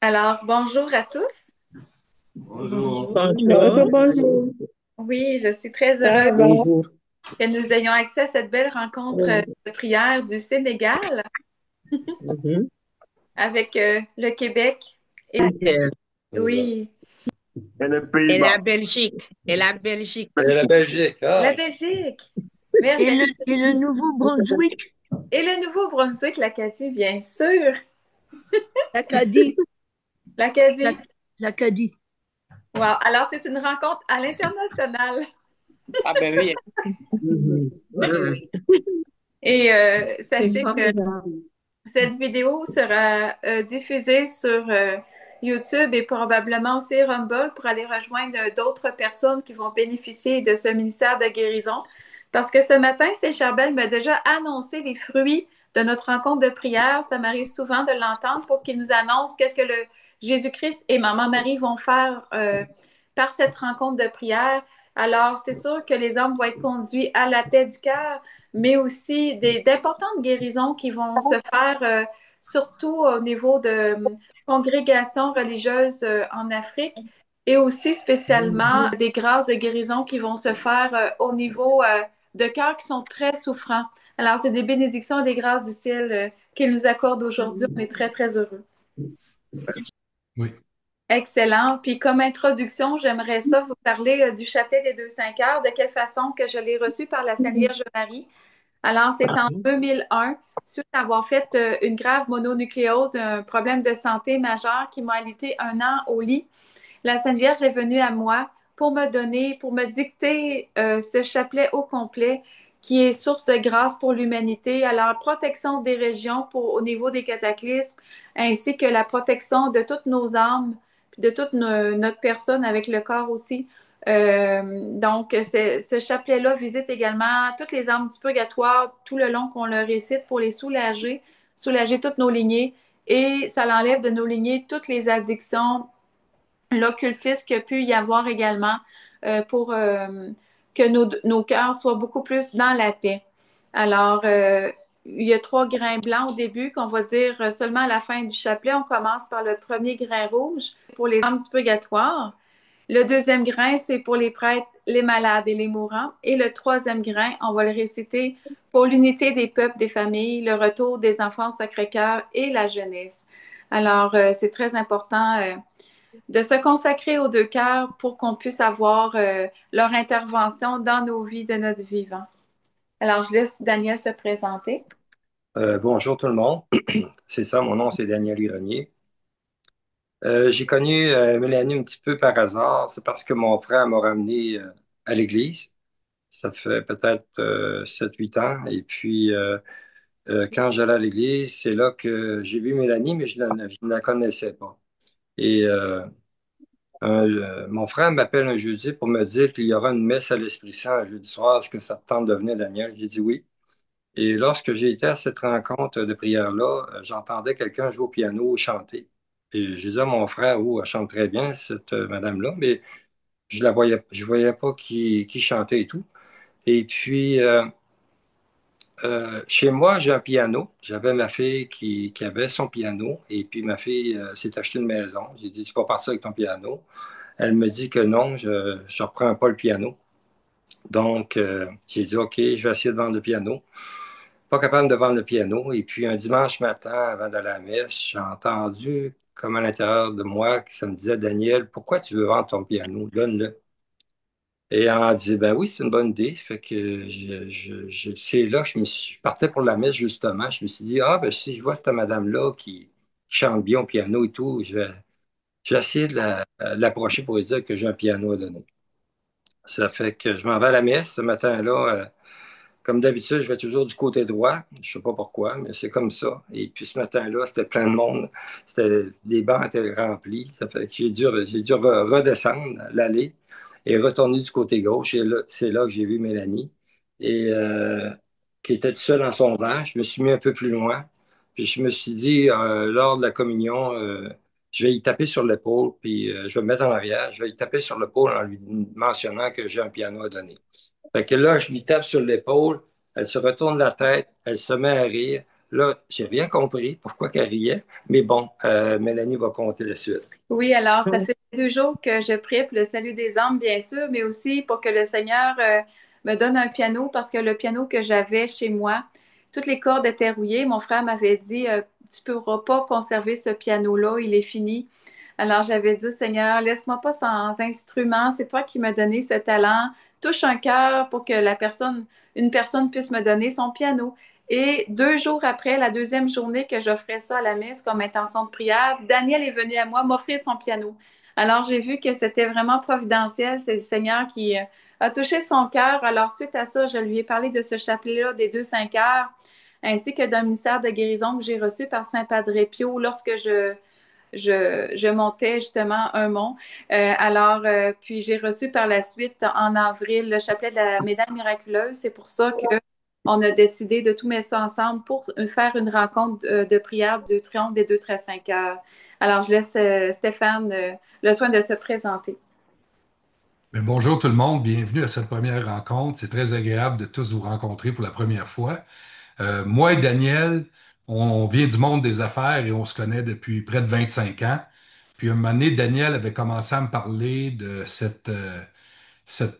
Alors, bonjour à tous. Bonjour. Bonjour, Bonjour. bonjour. Oui, je suis très Ça heureuse va? Bonjour. que nous ayons accès à cette belle rencontre Oui. de prière du Sénégal Mhm. avec le Québec. Et Super. oui, Et les Et la Pays-Bas. Belgique. Et la Belgique. Et la Belgique, la ah. Belgique. Et Merveilleux. le Nouveau-Brunswick. Et le Nouveau-Brunswick, l'Acadie, bien sûr. L'Acadie. La- L'Acadie. L'Acadie. Wow. Alors, c'est une rencontre à l'international. Ah ben oui. Mhm. Oui, oui. Et C'est sachez que formidable. cette vidéo sera diffusée sur YouTube et probablement aussi Rumble pour aller rejoindre d'autres personnes qui vont bénéficier de ce ministère de guérison. Parce que ce matin, c'est Charbel m'a déjà annoncé les fruits de notre rencontre de prière. Ça m'arrive souvent de l'entendre pour qu'il nous annonce qu'est-ce que le Jésus-Christ et Maman Marie vont faire par cette rencontre de prière. Alors, c'est sûr que les hommes vont être conduits à la paix du cœur, mais aussi d'importantes guérisons qui vont se faire surtout au niveau de congrégations religieuses en Afrique et aussi spécialement des grâces de guérison qui vont se faire au niveau de cœurs qui sont très souffrants. Alors, c'est des bénédictions et des grâces du ciel qu'il nous accorde aujourd'hui. On est très, très heureux. Oui. Excellent. Puis comme introduction, j'aimerais ça vous parler du chapelet des 2 5 heures, de quelle façon que je l'ai reçu par la Sainte Vierge Marie. Alors, c'est en 2001, suite à avoir fait une grave mononucléose, un problème de santé majeur qui m'a alité 1 an au lit. La Sainte Vierge est venue à moi pour me donner, pour me dicter ce chapelet au complet qui est source de grâce pour l'humanité. Alors, protection des régions au niveau des cataclysmes, ainsi que la protection de toutes nos âmes, puis de toute notre personne avec le corps aussi. Donc, ce chapelet-là visite également toutes les âmes du purgatoire tout le long qu'on le récite pour les soulager, soulager toutes nos lignées et ça l'enlève de nos lignées toutes les addictions, l'occultisme qu'il y a pu y avoir également pour que nos cœurs soient beaucoup plus dans la paix. Alors, il y a 3 grains blancs au début qu'on va dire seulement à la fin du chapelet. On commence par le premier grain rouge pour les âmes du purgatoire. Le deuxième grain, c'est pour les prêtres, les malades et les mourants. Et le troisième grain, on va le réciter pour l'unité des peuples, des familles, le retour des enfants Sacré-Cœur et la jeunesse. Alors, c'est très important de se consacrer aux 2 cœurs pour qu'on puisse avoir leur intervention dans nos vies de notre vivant. Alors, je laisse Daniel se présenter. Bonjour tout le monde. C'est ça, mon nom c'est Daniel Grenier. J'ai connu Mélanie un petit peu par hasard. C'est parce que mon frère m'a ramené à l'église. Ça fait peut-être 7-8 ans. Et puis, quand j'allais à l'église, c'est là que j'ai vu Mélanie, mais je ne la connaissais pas. Et mon frère m'appelle un jeudi pour me dire qu'il y aura une messe à l'Esprit Saint un jeudi soir. Est-ce que ça te tente de venir, Daniel? J'ai dit oui. Et lorsque j'ai été à cette rencontre de prière-là, j'entendais quelqu'un jouer au piano, chanter. Et j'ai dit à mon frère, oh, elle chante très bien, cette madame-là, mais je voyais pas qui chantait et tout. Et puis, chez moi, j'ai un piano. J'avais ma fille qui avait son piano, et puis ma fille s'est acheté une maison. J'ai dit, tu vas partir avec ton piano. Elle me dit que non, je ne reprends pas le piano. Donc, j'ai dit, OK, je vais essayer de vendre le piano. Pas capable de vendre le piano. Et puis un dimanche matin, avant d'aller à la messe, j'ai entendu comme à l'intérieur de moi que ça me disait, Daniel, pourquoi tu veux vendre ton piano? Donne-le. Et on a dit, ben oui, c'est une bonne idée. Fait que c'est là que je partais pour la messe justement. Je me suis dit, ah, ben si je vois cette madame-là qui chante bien au piano et tout, je vais essayer de l'approcher pour lui dire que j'ai un piano à donner. Ça fait que je m'en vais à la messe ce matin-là. Comme d'habitude, je vais toujours du côté droit. Je sais pas pourquoi, mais c'est comme ça. Et puis ce matin-là, c'était plein de monde. Les bancs étaient remplis. Ça fait que j'ai dû redescendre l'allée et retourner du côté gauche. Et là, c'est là que j'ai vu Mélanie. Et qui était toute seule dans son banc. Je me suis mis un peu plus loin. Puis je me suis dit, lors de la communion, je vais y taper sur l'épaule, puis je vais me mettre en arrière. Je vais y taper sur l'épaule en lui mentionnant que j'ai un piano à donner. Fait que là, je lui tape sur l'épaule, elle se retourne la tête, elle se met à rire. Là, j'ai rien compris pourquoi qu'elle riait, mais bon, Mélanie va compter la suite. Oui, alors ça fait 2 jours que je prie pour le salut des âmes, bien sûr, mais aussi pour que le Seigneur me donne un piano parce que le piano que j'avais chez moi, toutes les cordes étaient rouillées. Mon frère m'avait dit, tu ne pourras pas conserver ce piano-là, il est fini. Alors j'avais dit, Seigneur, laisse-moi pas sans instrument, c'est toi qui m'as donné ce talent. Touche un cœur pour que une personne puisse me donner son piano. Et 2 jours après, la deuxième journée que j'offrais ça à la messe comme intention de prière, Daniel est venu à moi m'offrir son piano. Alors j'ai vu que c'était vraiment providentiel, c'est le Seigneur qui a touché son cœur. Alors suite à ça, je lui ai parlé de ce chapelet-là des 2 5 heures, ainsi que d'un ministère de guérison que j'ai reçu par Saint Padre Pio lorsque je montais justement un mont. Puis j'ai reçu par la suite en avril le chapelet de la médaille miraculeuse. C'est pour ça que on a décidé de tout mettre ça ensemble pour faire une rencontre de prière du triomphe des 2 très 5 heures. Alors, je laisse Stéphane le soin de se présenter. Mais bonjour tout le monde, bienvenue à cette première rencontre. C'est très agréable de tous vous rencontrer pour la première fois. Moi et Daniel, on vient du monde des affaires et on se connaît depuis près de 25 ans. Puis un moment donné, Daniel avait commencé à me parler de cette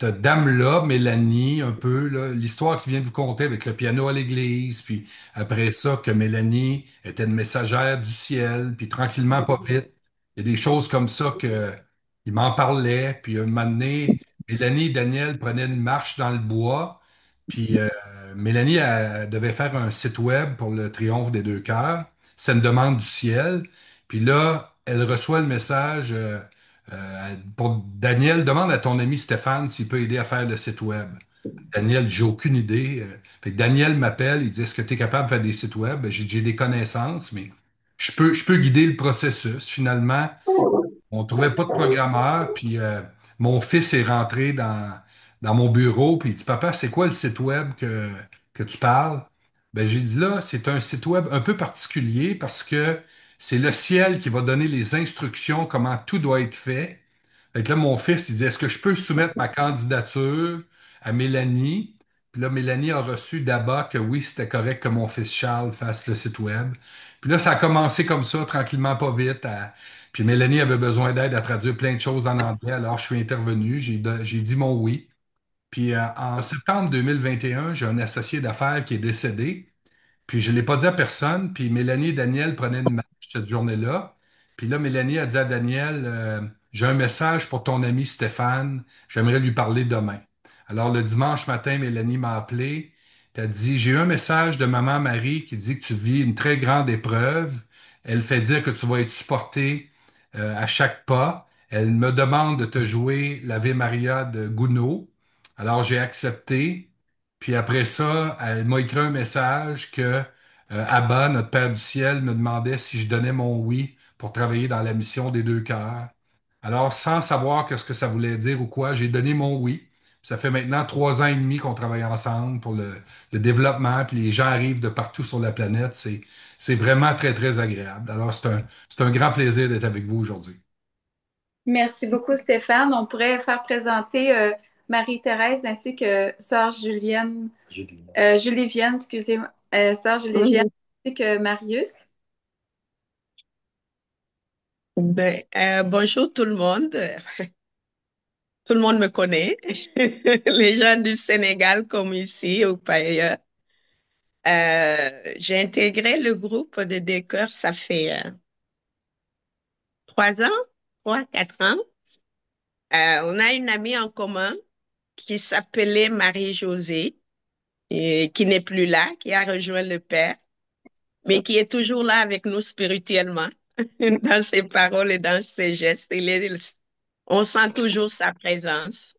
dame-là, Mélanie, un peu, là, l'histoire qu'il vient de vous conter avec le piano à l'église, puis après ça, que Mélanie était une messagère du ciel, puis tranquillement, pas vite, il y a des choses comme ça que il m'en parlait, puis un moment donné, Mélanie et Daniel prenaient une marche dans le bois, puis Mélanie elle devait faire un site web pour le Triomphe des deux cœurs, c'est une demande du ciel, puis là, elle reçoit le message. Pour Daniel, demande à ton ami Stéphane s'il peut aider à faire le site web. Daniel, j'ai aucune idée. Fait que Daniel m'appelle, il dit, est-ce que tu es capable de faire des sites web? Ben, j'ai des connaissances, mais je peux guider le processus. Finalement, on trouvait pas de programmeur, puis mon fils est rentré dans mon bureau, puis il dit, Papa, c'est quoi le site web que tu parles? Ben, j'ai dit là, c'est un site web un peu particulier parce que c'est le ciel qui va donner les instructions, comment tout doit être fait. Fait que là, mon fils, il dit, est-ce que je peux soumettre ma candidature à Mélanie? Puis là, Mélanie a reçu d'abord que oui, c'était correct que mon fils Charles fasse le site web. Puis là, ça a commencé comme ça, tranquillement, pas vite. Puis Mélanie avait besoin d'aide à traduire plein de choses en anglais. Alors, je suis intervenu, j'ai dit mon oui. Puis en septembre 2021, j'ai un associé d'affaires qui est décédé. Puis je ne l'ai pas dit à personne. Puis Mélanie et Daniel prenaient une marche cette journée-là. Puis là, Mélanie a dit à Daniel, j'ai un message pour ton ami Stéphane. J'aimerais lui parler demain. Alors le dimanche matin, Mélanie m'a appelé. Elle a dit, j'ai eu un message de maman Marie qui dit que tu vis une très grande épreuve. Elle fait dire que tu vas être supporté à chaque pas. Elle me demande de te jouer l'Ave Maria de Gounod. Alors j'ai accepté. Puis après ça, elle m'a écrit un message que Abba, notre Père du ciel, me demandait si je donnais mon oui pour travailler dans la mission des deux cœurs. Alors, sans savoir ce que ça voulait dire ou quoi, j'ai donné mon oui. Ça fait maintenant 3 ans et demi qu'on travaille ensemble pour le développement, puis les gens arrivent de partout sur la planète. C'est vraiment très, très agréable. Alors, c'est un grand plaisir d'être avec vous aujourd'hui. Merci beaucoup, Stéphane. On pourrait faire présenter Marie-Thérèse ainsi que Sœur Julie. Julie-Vienne, excusez-moi, Sœur Julie-Vienne Mhm. ainsi que Marius. Bonjour tout le monde. Tout le monde me connaît. Les gens du Sénégal comme ici ou pas ailleurs. J'ai intégré le groupe de Décor, ça fait 3 ans, 3, 4 ans. On a une amie en commun qui s'appelait Marie-Josée et qui n'est plus là, qui a rejoint le Père, mais qui est toujours là avec nous spirituellement, dans ses paroles et dans ses gestes. On sent toujours sa présence.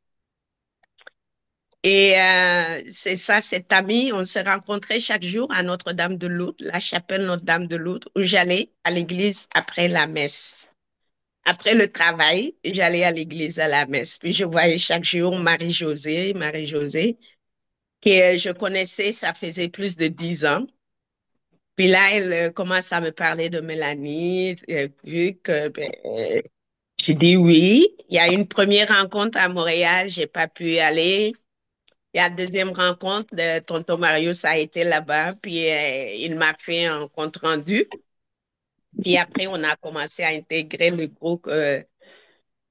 Et c'est ça, cette amie, on se rencontrait chaque jour à Notre-Dame-de-Lourdes, la chapelle Notre-Dame-de-Lourdes, où j'allais à l'église après la messe. Après le travail, j'allais à l'église à la messe. Puis je voyais chaque jour Marie-Josée, que je connaissais, ça faisait plus de 10 ans. Puis là, elle commence à me parler de Mélanie, vu que j'ai dit oui. Il y a une première rencontre à Montréal, j'ai pas pu y aller. Et la deuxième rencontre de tonton Marius a été là-bas, puis il m'a fait un compte rendu. Puis après, on a commencé à intégrer le groupe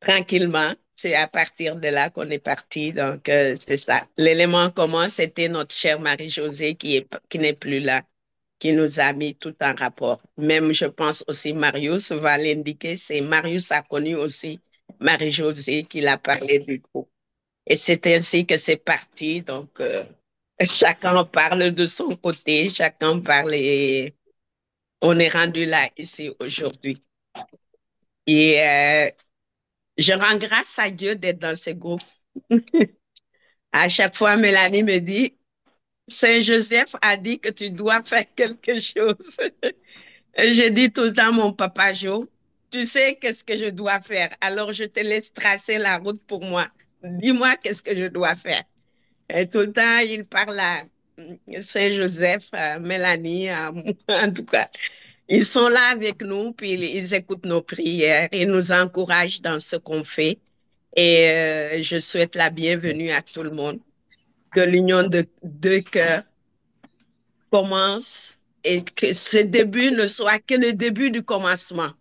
tranquillement. C'est à partir de là qu'on est parti. Donc, c'est ça. L'élément commun, c'était notre chère Marie-Josée qui n'est plus là, qui nous a mis tout en rapport. Même, je pense aussi, Marius va l'indiquer, c'est Marius a connu aussi Marie-Josée qui l'a parlé du groupe. Et c'est ainsi que c'est parti. Donc, chacun parle de son côté, chacun parle et on est rendu là ici aujourd'hui. Et je rends grâce à Dieu d'être dans ce groupe. À chaque fois, Mélanie me dit, Saint-Joseph a dit que tu dois faire quelque chose. Et je dis tout le temps, mon papa Joe, tu sais qu'est-ce que je dois faire. Alors, je te laisse tracer la route pour moi. Dis-moi qu'est-ce que je dois faire. Et tout le temps, il parle à Saint-Joseph, à Mélanie, à moi, en tout cas. Ils sont là avec nous, puis ils écoutent nos prières et nous encouragent dans ce qu'on fait. Et je souhaite la bienvenue à tout le monde. Que l'union de deux cœurs commence et que ce début ne soit que le début du commencement.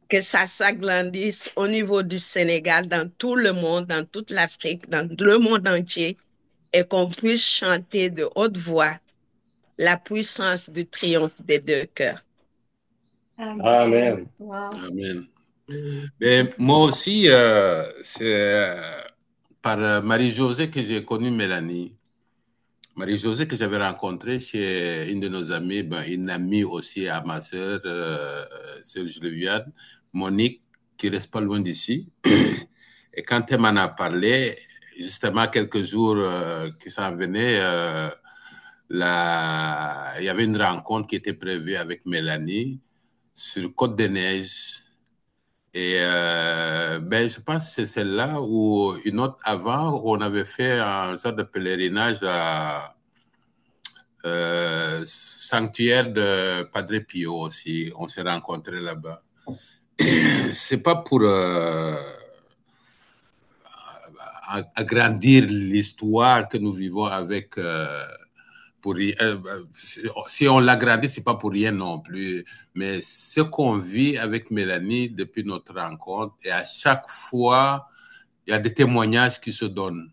Que ça s'agrandisse au niveau du Sénégal, dans tout le monde, dans toute l'Afrique, dans le monde entier, et qu'on puisse chanter de haute voix la puissance du triomphe des deux cœurs. Amen. Wow. Amen. Mais moi aussi, c'est par Marie-Josée que j'ai connu Mélanie. Marie-Josée que j'avais rencontrée chez une de nos amies, une amie aussi à ma sœur, sœur Juliane, Monique, qui reste pas loin d'ici. Et quand elle m'en a parlé, justement quelques jours qui s'en venaient, il y avait une rencontre qui était prévue avec Mélanie sur Côte-des-Neiges. Et je pense que c'est celle-là ou une autre avant où on avait fait un genre de pèlerinage à sanctuaire de Padre Pio aussi. On s'est rencontrés là-bas. C'est pas pour agrandir l'histoire que nous vivons avec. Si on l'agrandit, c'est pas pour rien non plus. Mais ce qu'on vit avec Mélanie depuis notre rencontre, et à chaque fois, il y a des témoignages qui se donnent.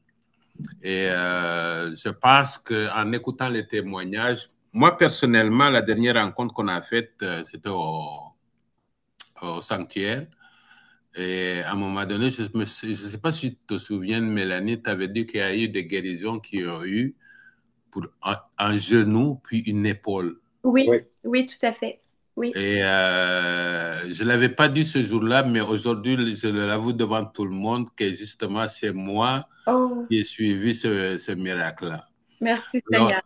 Et je pense qu'en écoutant les témoignages, moi personnellement, la dernière rencontre qu'on a faite, c'était au sanctuaire. Et à un moment donné, je ne sais pas si tu te souviens, Mélanie, tu avais dit qu'il y a eu des guérisons qui ont eu pour un genou puis une épaule. Oui, oui, oui, tout à fait. Oui. Et je ne l'avais pas dit ce jour-là, mais aujourd'hui, je l'avoue devant tout le monde que justement, c'est moi qui ai suivi ce miracle-là. Merci Seigneur.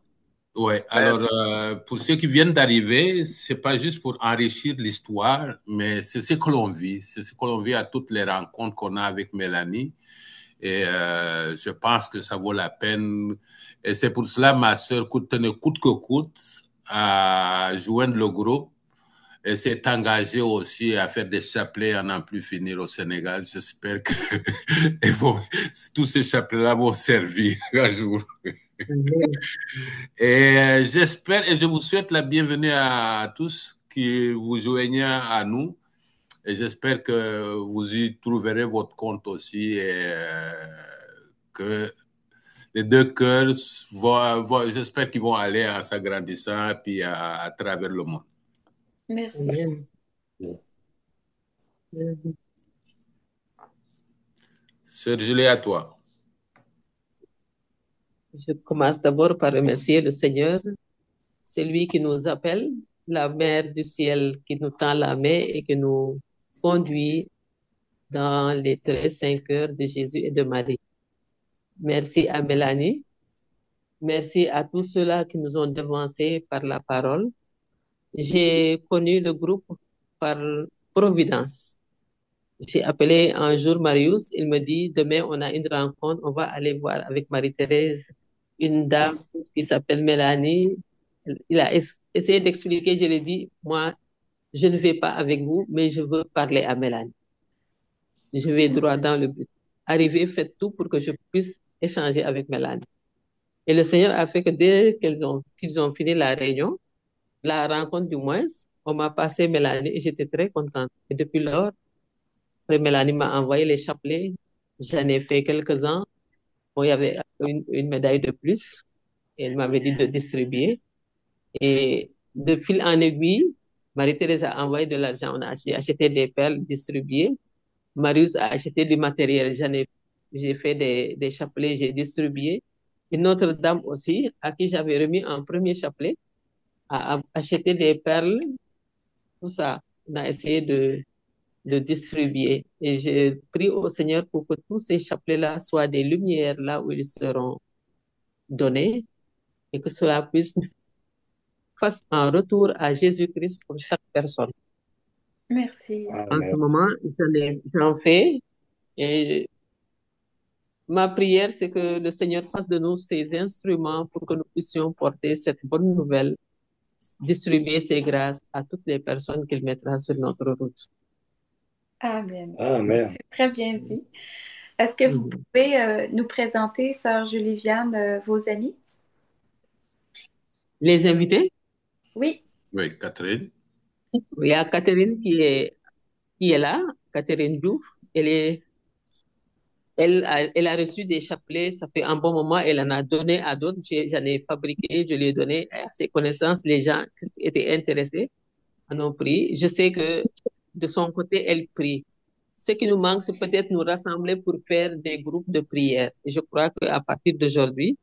Ouais, alors pour ceux qui viennent d'arriver, c'est pas juste pour enrichir l'histoire, mais c'est ce que l'on vit. C'est ce que l'on vit à toutes les rencontres qu'on a avec Mélanie. Et je pense que ça vaut la peine. Et c'est pour cela, ma sœur, coûte que coûte, à joindre le groupe. Et s'est engagée aussi à faire des chapelets à n'en plus finir au Sénégal. J'espère que tous ces chapelets-là vont servir un jour. Et j'espère et je vous souhaite la bienvenue à tous qui vous joignent à nous. Et j'espère que vous y trouverez votre compte aussi et que les deux cœurs j'espère qu'ils vont aller en s'agrandissant puis à travers le monde. Merci. Sœur Julie, à toi. Je commence d'abord par remercier le Seigneur. C'est lui qui nous appelle, la Mère du ciel qui nous tend la main et qui nous conduit dans les 13 saints cœurs de Jésus et de Marie. Merci à Mélanie. Merci à tous ceux-là qui nous ont devancés par la parole. J'ai connu le groupe par providence. J'ai appelé un jour Marius, il me dit, demain on a une rencontre, on va aller voir avec Marie-Thérèse une dame qui s'appelle Mélanie. Il a essayé d'expliquer, je lui ai dit, moi, je ne vais pas avec vous, mais je veux parler à Mélanie. Je vais droit dans le but. Arrivez, faites tout pour que je puisse échanger avec Mélanie. Et le Seigneur a fait que dès qu'ils ont fini la réunion, la rencontre du moins, on m'a passé Mélanie et j'étais très contente. Et depuis lors, après, Mélanie m'a envoyé les chapelets. J'en ai fait quelques-uns. Bon, il y avait une médaille de plus. Et elle m'avait dit de distribuer. Et de fil en aiguille, Marie-Thérèse a envoyé de l'argent. On a acheté des perles distribuées. Marius a acheté du matériel. J'ai fait des chapelets, j'ai distribué. Et notre dame aussi, à qui j'avais remis un premier chapelet, a acheté des perles, tout ça. On a essayé de distribuer. Et je prie au Seigneur pour que tous ces chapelets-là soient des lumières là où ils seront donnés et que cela puisse fasse un retour à Jésus-Christ pour chaque personne. Merci. En ce Amen. moment, j'en fais et ma prière, c'est que le Seigneur fasse de nous ses instruments pour que nous puissions porter cette bonne nouvelle, distribuer ses grâces à toutes les personnes qu'il mettra sur notre route. Amen. Amen. C'est très bien dit. Est-ce que vous pouvez nous présenter, Sœur Julie-Viane, vos amis? Les invités? Oui. Oui, Catherine. Il y a Catherine qui est là, Catherine Diouf. Elle a reçu des chapelets, ça fait un bon moment, elle en a donné à d'autres. J'en ai fabriqué, je lui ai donné à ses connaissances, les gens qui étaient intéressés en ont pris. Je sais que de son côté, elle prie. Ce qui nous manque, c'est peut-être nous rassembler pour faire des groupes de prière. Et je crois qu'à partir d'aujourd'hui,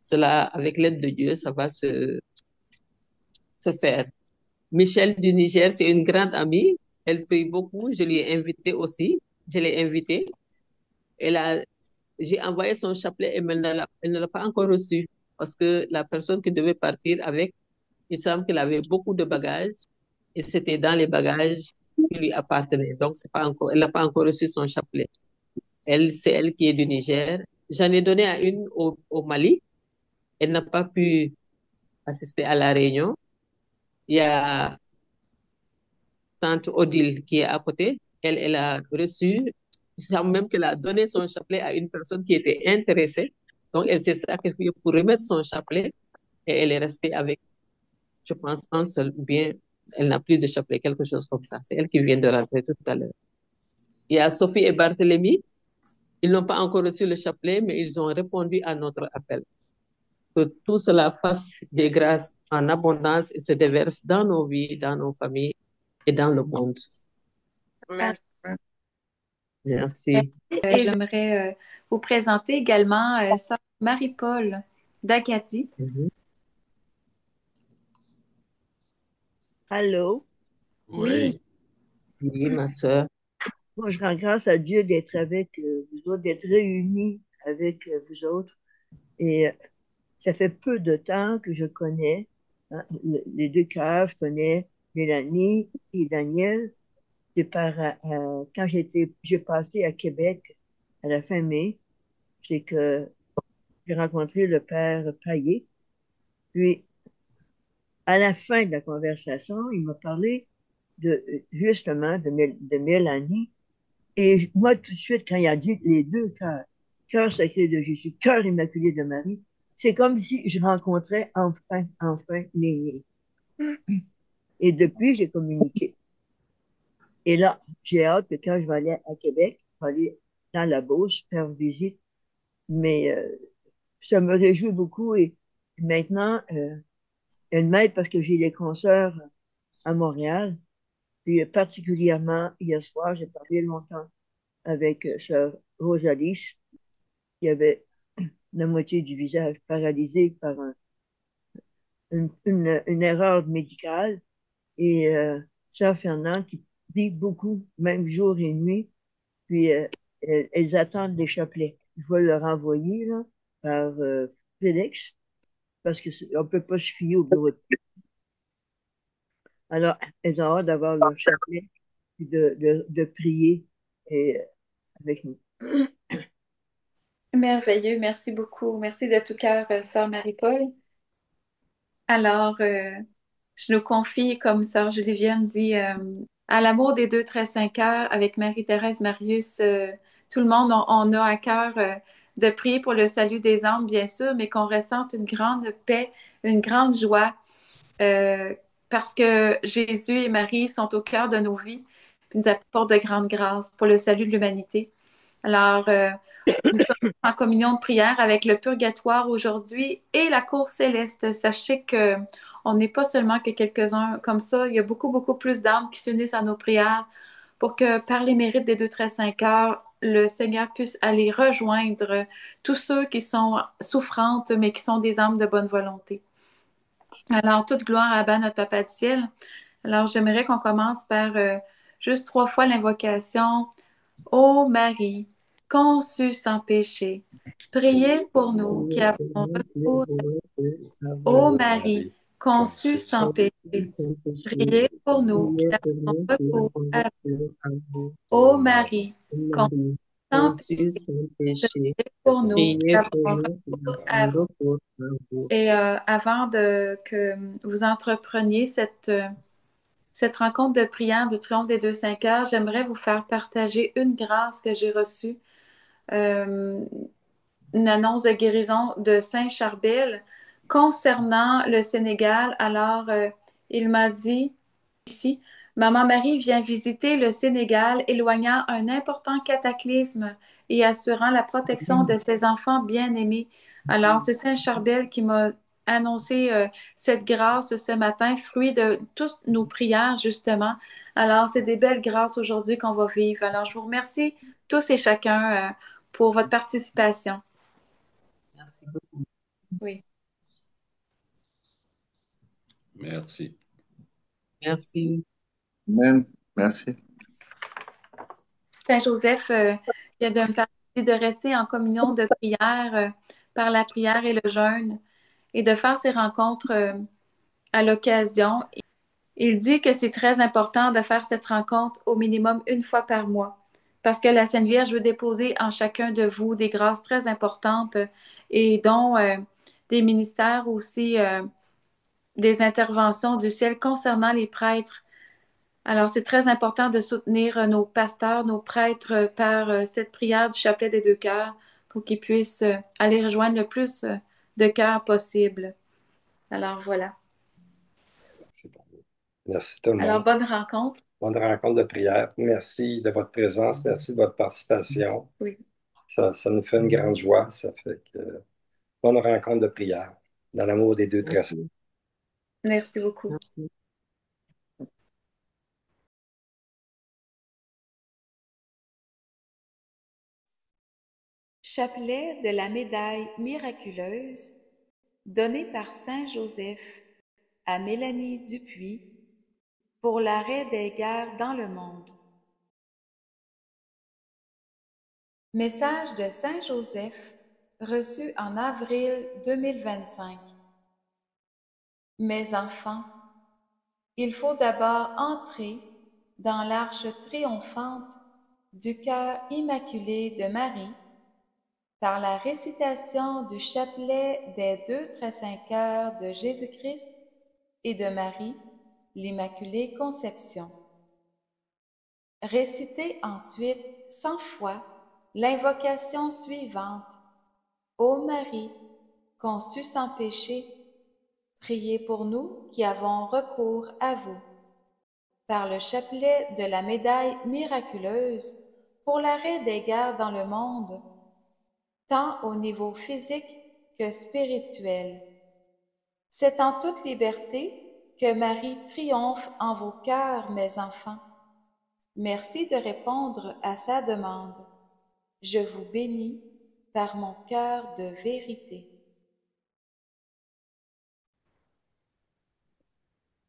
cela, avec l'aide de Dieu, ça va se faire. Michel du Niger, c'est une grande amie. Elle prie beaucoup. Je lui ai invité aussi. Je l'ai invitée. J'ai envoyé son chapelet et elle ne l'a pas encore reçu parce que la personne qui devait partir avec, il semble qu'elle avait beaucoup de bagages et c'était dans les bagages qui lui appartenaient. Donc, c'est pas encore, elle n'a pas encore reçu son chapelet. C'est elle qui est du Niger. J'en ai donné à une au Mali. Elle n'a pas pu assister à la réunion. Il y a tante Odile qui est à côté. Elle a reçu, il semble même qu'elle a donné son chapelet à une personne qui était intéressée. Donc, elle s'est sacrifiée pour remettre son chapelet et elle est restée avec, je pense, un seul, ou bien elle n'a plus de chapelet, quelque chose comme ça. C'est elle qui vient de rentrer tout à l'heure. Il y a Sophie et Barthélemy. Ils n'ont pas encore reçu le chapelet, mais ils ont répondu à notre appel. Que tout cela fasse des grâces en abondance et se déverse dans nos vies, dans nos familles et dans le monde. Amen. Merci. Et j'aimerais vous présenter également Sœur Marie-Paul d'Acadie. Allô? Oui. Oui, ma sœur. Moi, je rends grâce à Dieu d'être avec vous autres, d'être réunis avec vous autres. Et ça fait peu de temps que je connais les deux cœurs. Je connais Mélanie et Daniel. C'est quand j'ai passé à Québec à la fin mai, c'est que j'ai rencontré le père Paillé. Puis, à la fin de la conversation, il m'a parlé justement de Mélanie. Et moi, tout de suite, quand il a dit les deux cœurs, cœur sacré de Jésus, cœur immaculé de Marie, c'est comme si je rencontrais enfin l'aîné. Et depuis, j'ai communiqué. Et là, j'ai hâte que quand je vais aller à Québec, je vais aller dans la Beauce faire visite. Mais ça me réjouit beaucoup. Et maintenant, elle m'aide parce que j'ai les concerts à Montréal. Puis particulièrement, hier soir, j'ai parlé longtemps avec sœur Rosalie, qui avait la moitié du visage paralysé par une erreur médicale. Et sœur Fernande qui prie beaucoup, même jour et nuit. Puis elles attendent les chapelets. Je vais leur envoyer là, par Félix, parce qu'on ne peut pas se fier au bureau de paix. Alors, elles ont hâte d'avoir leur chapelet et de prier avec nous. Merveilleux, merci beaucoup. Merci de tout cœur, Sœur Marie-Paul. Alors, je nous confie, comme Sœur Julie-Viane dit, à l'amour des deux très saints cœurs avec Marie-Thérèse Marius. Tout le monde, on a à cœur de prier pour le salut des âmes, bien sûr, mais qu'on ressente une grande paix, une grande joie, parce que Jésus et Marie sont au cœur de nos vies, puis nous apportent de grandes grâces pour le salut de l'humanité. Alors, nous sommes en communion de prière avec le purgatoire aujourd'hui et la cour céleste. Sachez que on n'est pas seulement que quelques-uns comme ça. Il y a beaucoup, beaucoup plus d'âmes qui s'unissent à nos prières pour que par les mérites des 2 très 5 heures, le Seigneur puisse aller rejoindre tous ceux qui sont souffrantes, mais qui sont des âmes de bonne volonté. Alors, toute gloire à Abba, notre Papa du ciel. Alors, j'aimerais qu'on commence par juste 3 fois l'invocation. Ô Marie, conçue sans péché, priez pour nous qui avons recours. Ô Marie, conçue sans péché, priez pour nous qui avons recours à vous. Ô Marie, conçue sans péché, priez pour nous qui avons recours à vous. Et avant que vous entrepreniez cette rencontre de prière du triomphe des 2 5 heures, j'aimerais vous faire partager une grâce que j'ai reçue, une annonce de guérison de Saint Charbel concernant le Sénégal. Alors, il m'a dit ici, Maman Marie vient visiter le Sénégal, éloignant un important cataclysme et assurant la protection de ses enfants bien-aimés. Alors, c'est Saint Charbel qui m'a annoncé cette grâce ce matin, fruit de toutes nos prières, justement. Alors, c'est des belles grâces aujourd'hui qu'on va vivre. Alors, je vous remercie tous et chacun pour votre participation. Merci beaucoup. Oui. Merci. Merci. Amen. Merci. Saint Joseph, il a de me faire de rester en communion de prière par la prière et le jeûne et de faire ces rencontres à l'occasion. Il dit que c'est très important de faire cette rencontre au minimum 1 fois par mois parce que la Sainte Vierge veut déposer en chacun de vous des grâces très importantes et dont des ministères aussi, des interventions du ciel concernant les prêtres. Alors, c'est très important de soutenir nos pasteurs, nos prêtres par cette prière du chapelet des 2 cœurs pour qu'ils puissent aller rejoindre le plus de cœurs possible. Alors, voilà. C'est bon. Merci tout le monde. Alors, bonne rencontre. Bonne rencontre de prière. Merci de votre présence. Merci de votre participation. Oui. Ça nous fait une grande joie. Ça fait que bonne rencontre de prière dans l'amour des 2 très 5. Merci beaucoup. Merci. Chapelet de la médaille miraculeuse donné par Saint Joseph à Mélanie Dupuis pour l'arrêt des guerres dans le monde. Message de Saint Joseph reçu en avril 2025. Mes enfants, il faut d'abord entrer dans l'arche triomphante du cœur immaculé de Marie par la récitation du chapelet des 2 très 5 heures de Jésus-Christ et de Marie, l'Immaculée Conception. Récitez ensuite 100 fois l'invocation suivante. Ô Marie, conçue sans péché, priez pour nous qui avons recours à vous. Par le chapelet de la médaille miraculeuse pour l'arrêt des guerres dans le monde, tant au niveau physique que spirituel. C'est en toute liberté que Marie triomphe en vos cœurs, mes enfants. Merci de répondre à sa demande. Je vous bénis par mon cœur de vérité.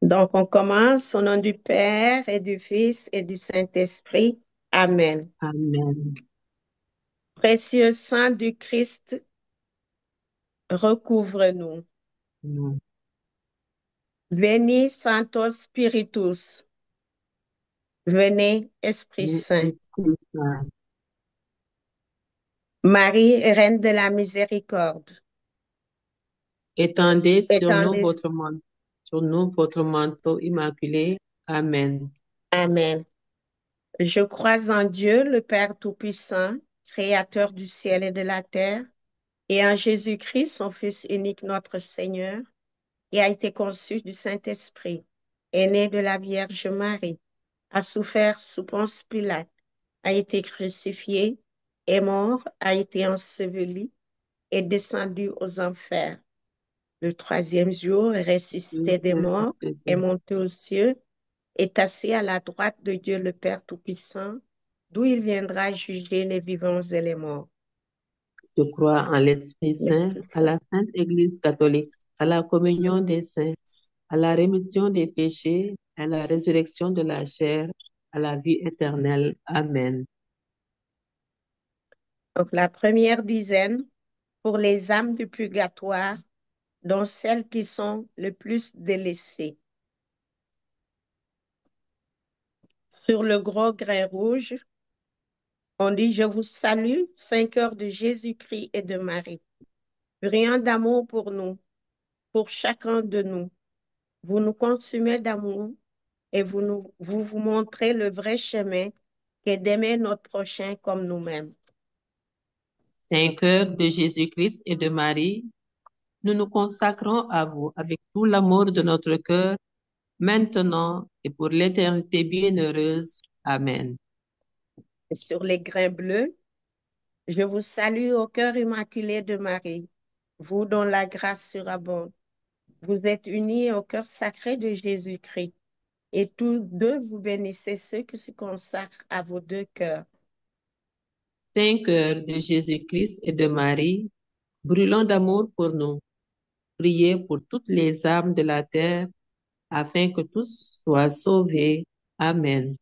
Donc, on commence au nom du Père et du Fils et du Saint-Esprit. Amen. Amen. Précieux sang du Christ, recouvre-nous. Amen. Veni Sanctos Spiritus. Venez, Esprit Saint. Marie, Reine de la Miséricorde. Étendez sur nous Étendez- votre manteau immaculé. Amen. Amen. Je crois en Dieu, le Père Tout-Puissant, Créateur du ciel et de la terre, et en Jésus-Christ, son Fils unique, notre Seigneur, qui a été conçu du Saint-Esprit, est né de la Vierge Marie, a souffert sous Ponce Pilate, a été crucifié, est mort, a été enseveli, est descendu aux enfers. Le troisième jour, est ressuscité des morts, est monté aux cieux, est assis à la droite de Dieu le Père Tout-Puissant, d'où il viendra juger les vivants et les morts. Je crois en l'Esprit Saint, L'Esprit à Saint. la Sainte Église catholique, à la communion des saints, à la rémission des péchés, à la résurrection de la chair, à la vie éternelle. Amen. Donc, la première dizaine pour les âmes du purgatoire, dont celles qui sont le plus délaissées. Sur le gros grain rouge, on dit: Je vous salue, Saint cœur de Jésus-Christ et de Marie, brillant d'amour pour nous, pour chacun de nous. Vous nous consumez d'amour et vous montrez le vrai chemin qu'est d'aimer notre prochain comme nous-mêmes. Saint cœur de Jésus-Christ et de Marie, nous nous consacrons à vous avec tout l'amour de notre cœur, maintenant et pour l'éternité bienheureuse. Amen. Et sur les grains bleus, je vous salue au cœur immaculé de Marie, vous dont la grâce surabonde. Vous êtes unis au cœur sacré de Jésus-Christ, et tous deux vous bénissez ceux qui se consacrent à vos deux cœurs. Saint cœur de Jésus-Christ et de Marie, brûlant d'amour pour nous, priez pour toutes les âmes de la terre, afin que tous soient sauvés. Amen.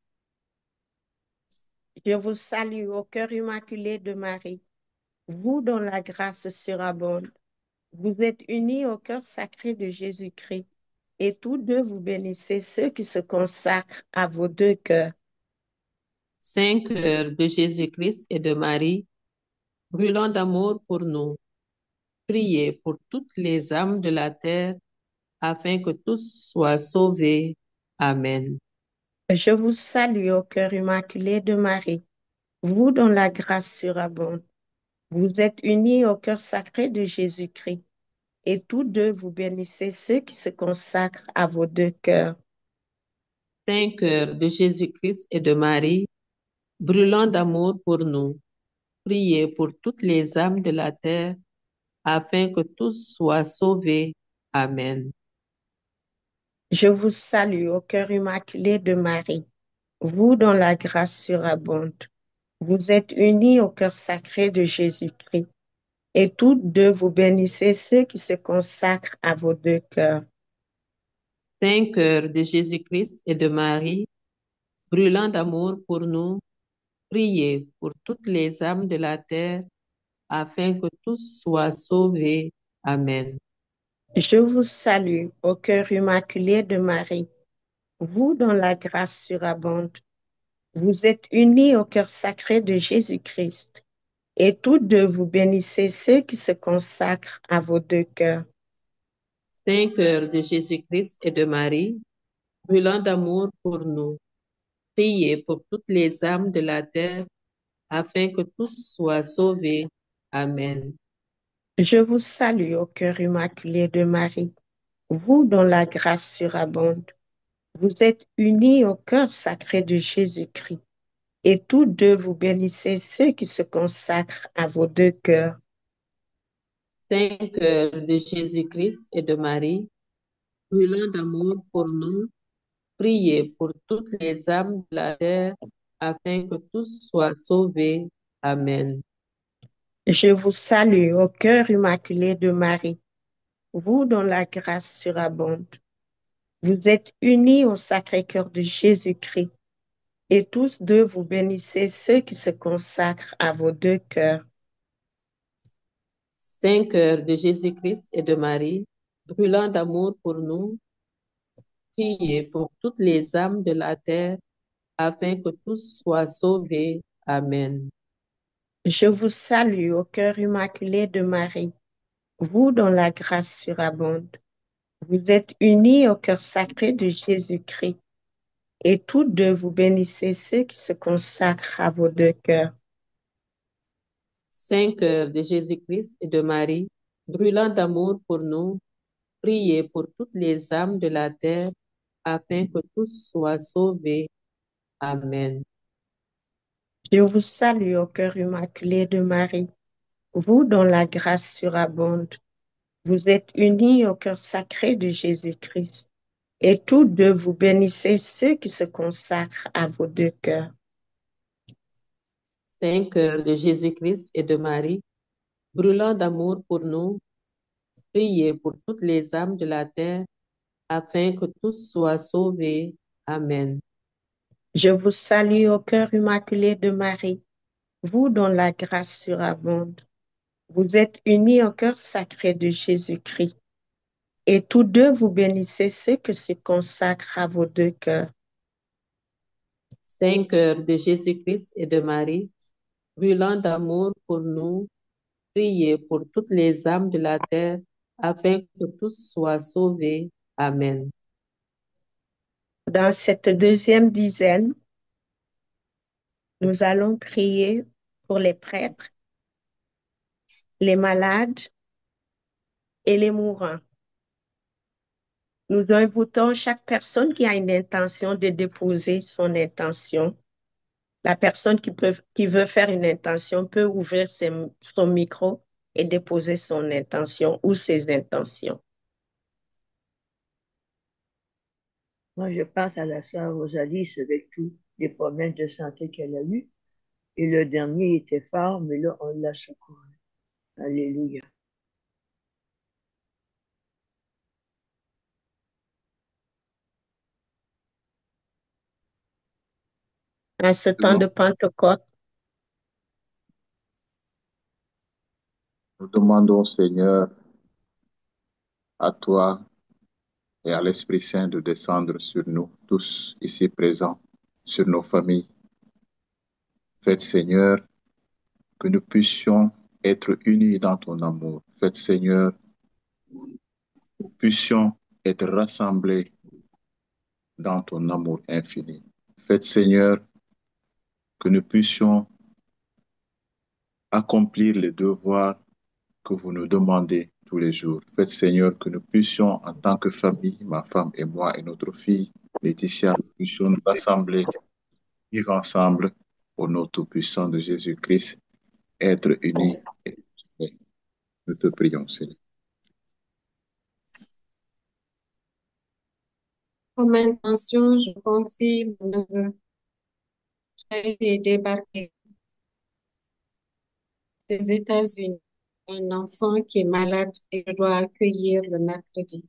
Je vous salue au cœur immaculé de Marie, vous dont la grâce surabonde. Vous êtes unis au cœur sacré de Jésus-Christ, et tous deux vous bénissez ceux qui se consacrent à vos deux cœurs. Saint cœur de Jésus-Christ et de Marie, brûlant d'amour pour nous, priez pour toutes les âmes de la terre, afin que tous soient sauvés. Amen. Je vous salue au cœur immaculé de Marie, vous dont la grâce surabonde. Vous êtes unis au cœur sacré de Jésus-Christ, et tous deux vous bénissez ceux qui se consacrent à vos deux cœurs. Saint cœur de Jésus-Christ et de Marie, brûlant d'amour pour nous, priez pour toutes les âmes de la terre, afin que tous soient sauvés. Amen. Je vous salue au cœur immaculé de Marie, vous dont la grâce surabonde. Vous êtes unis au cœur sacré de Jésus-Christ, et tous deux vous bénissez ceux qui se consacrent à vos deux cœurs. Saint cœur de Jésus-Christ et de Marie, brûlant d'amour pour nous, priez pour toutes les âmes de la terre, afin que tous soient sauvés. Amen. Je vous salue au cœur immaculé de Marie, vous dont la grâce surabonde. Vous êtes unis au cœur sacré de Jésus-Christ, et tous deux vous bénissez ceux qui se consacrent à vos deux cœurs. Saint cœur de Jésus-Christ et de Marie, brûlant d'amour pour nous, priez pour toutes les âmes de la terre, afin que tous soient sauvés. Amen. Je vous salue au cœur immaculé de Marie, vous dont la grâce surabonde. Vous êtes unis au cœur sacré de Jésus-Christ, et tous deux vous bénissez ceux qui se consacrent à vos deux cœurs. Saint cœur de Jésus-Christ et de Marie, brûlant d'amour pour nous, priez pour toutes les âmes de la terre, afin que tous soient sauvés. Amen. Je vous salue au cœur immaculé de Marie, vous dont la grâce surabonde. Vous êtes unis au Sacré-Cœur de Jésus-Christ, et tous deux vous bénissez ceux qui se consacrent à vos deux cœurs. Saint cœur de Jésus-Christ et de Marie, brûlant d'amour pour nous, priez pour toutes les âmes de la terre, afin que tous soient sauvés. Amen. Je vous salue au cœur immaculé de Marie, vous dont la grâce surabonde. Vous êtes unis au cœur sacré de Jésus-Christ, et tous deux vous bénissez ceux qui se consacrent à vos deux cœurs. Saint cœur de Jésus-Christ et de Marie, brûlant d'amour pour nous, priez pour toutes les âmes de la terre, afin que tous soient sauvés. Amen. Je vous salue au cœur immaculé de Marie, vous dont la grâce surabonde. Vous êtes unis au cœur sacré de Jésus-Christ, et tous deux vous bénissez ceux qui se consacrent à vos deux cœurs. Saint cœur de Jésus-Christ et de Marie, brûlant d'amour pour nous, priez pour toutes les âmes de la terre, afin que tous soient sauvés. Amen. Je vous salue au cœur immaculé de Marie, vous dont la grâce surabonde. Vous êtes unis au cœur sacré de Jésus-Christ, et tous deux vous bénissez ceux qui se consacrent à vos deux cœurs. Saint cœur de Jésus-Christ et de Marie, brûlant d'amour pour nous, priez pour toutes les âmes de la terre, afin que tous soient sauvés. Amen. Dans cette deuxième dizaine, nous allons prier pour les prêtres, les malades et les mourants. Nous invitons chaque personne qui a une intention de déposer son intention. La personne qui veut faire une intention peut ouvrir son micro et déposer son intention ou ses intentions. Moi, je pense à la sœur Rosalie avec tous les problèmes de santé qu'elle a eus. Et le dernier était fort, mais là, on l'a secouru. Alléluia. En ce temps de Pentecôte, Nous demandons, Seigneur, à toi et à l'Esprit Saint de descendre sur nous, tous ici présents, sur nos familles. Faites, Seigneur, que nous puissions être unis dans ton amour. Faites, Seigneur, que nous puissions être rassemblés dans ton amour infini. Faites, Seigneur, que nous puissions accomplir les devoirs que vous nous demandez tous les jours. Faites, Seigneur, que nous puissions, en tant que famille, ma femme et moi et notre fille, Laetitia, nous puissions nous rassembler, vivre ensemble au nom tout-puissant de Jésus-Christ, être unis et unis. Nous te prions, Seigneur. Comme intention, je confie mon neveu qui a été débarqué des États-Unis, un enfant qui est malade et je dois accueillir le mercredi.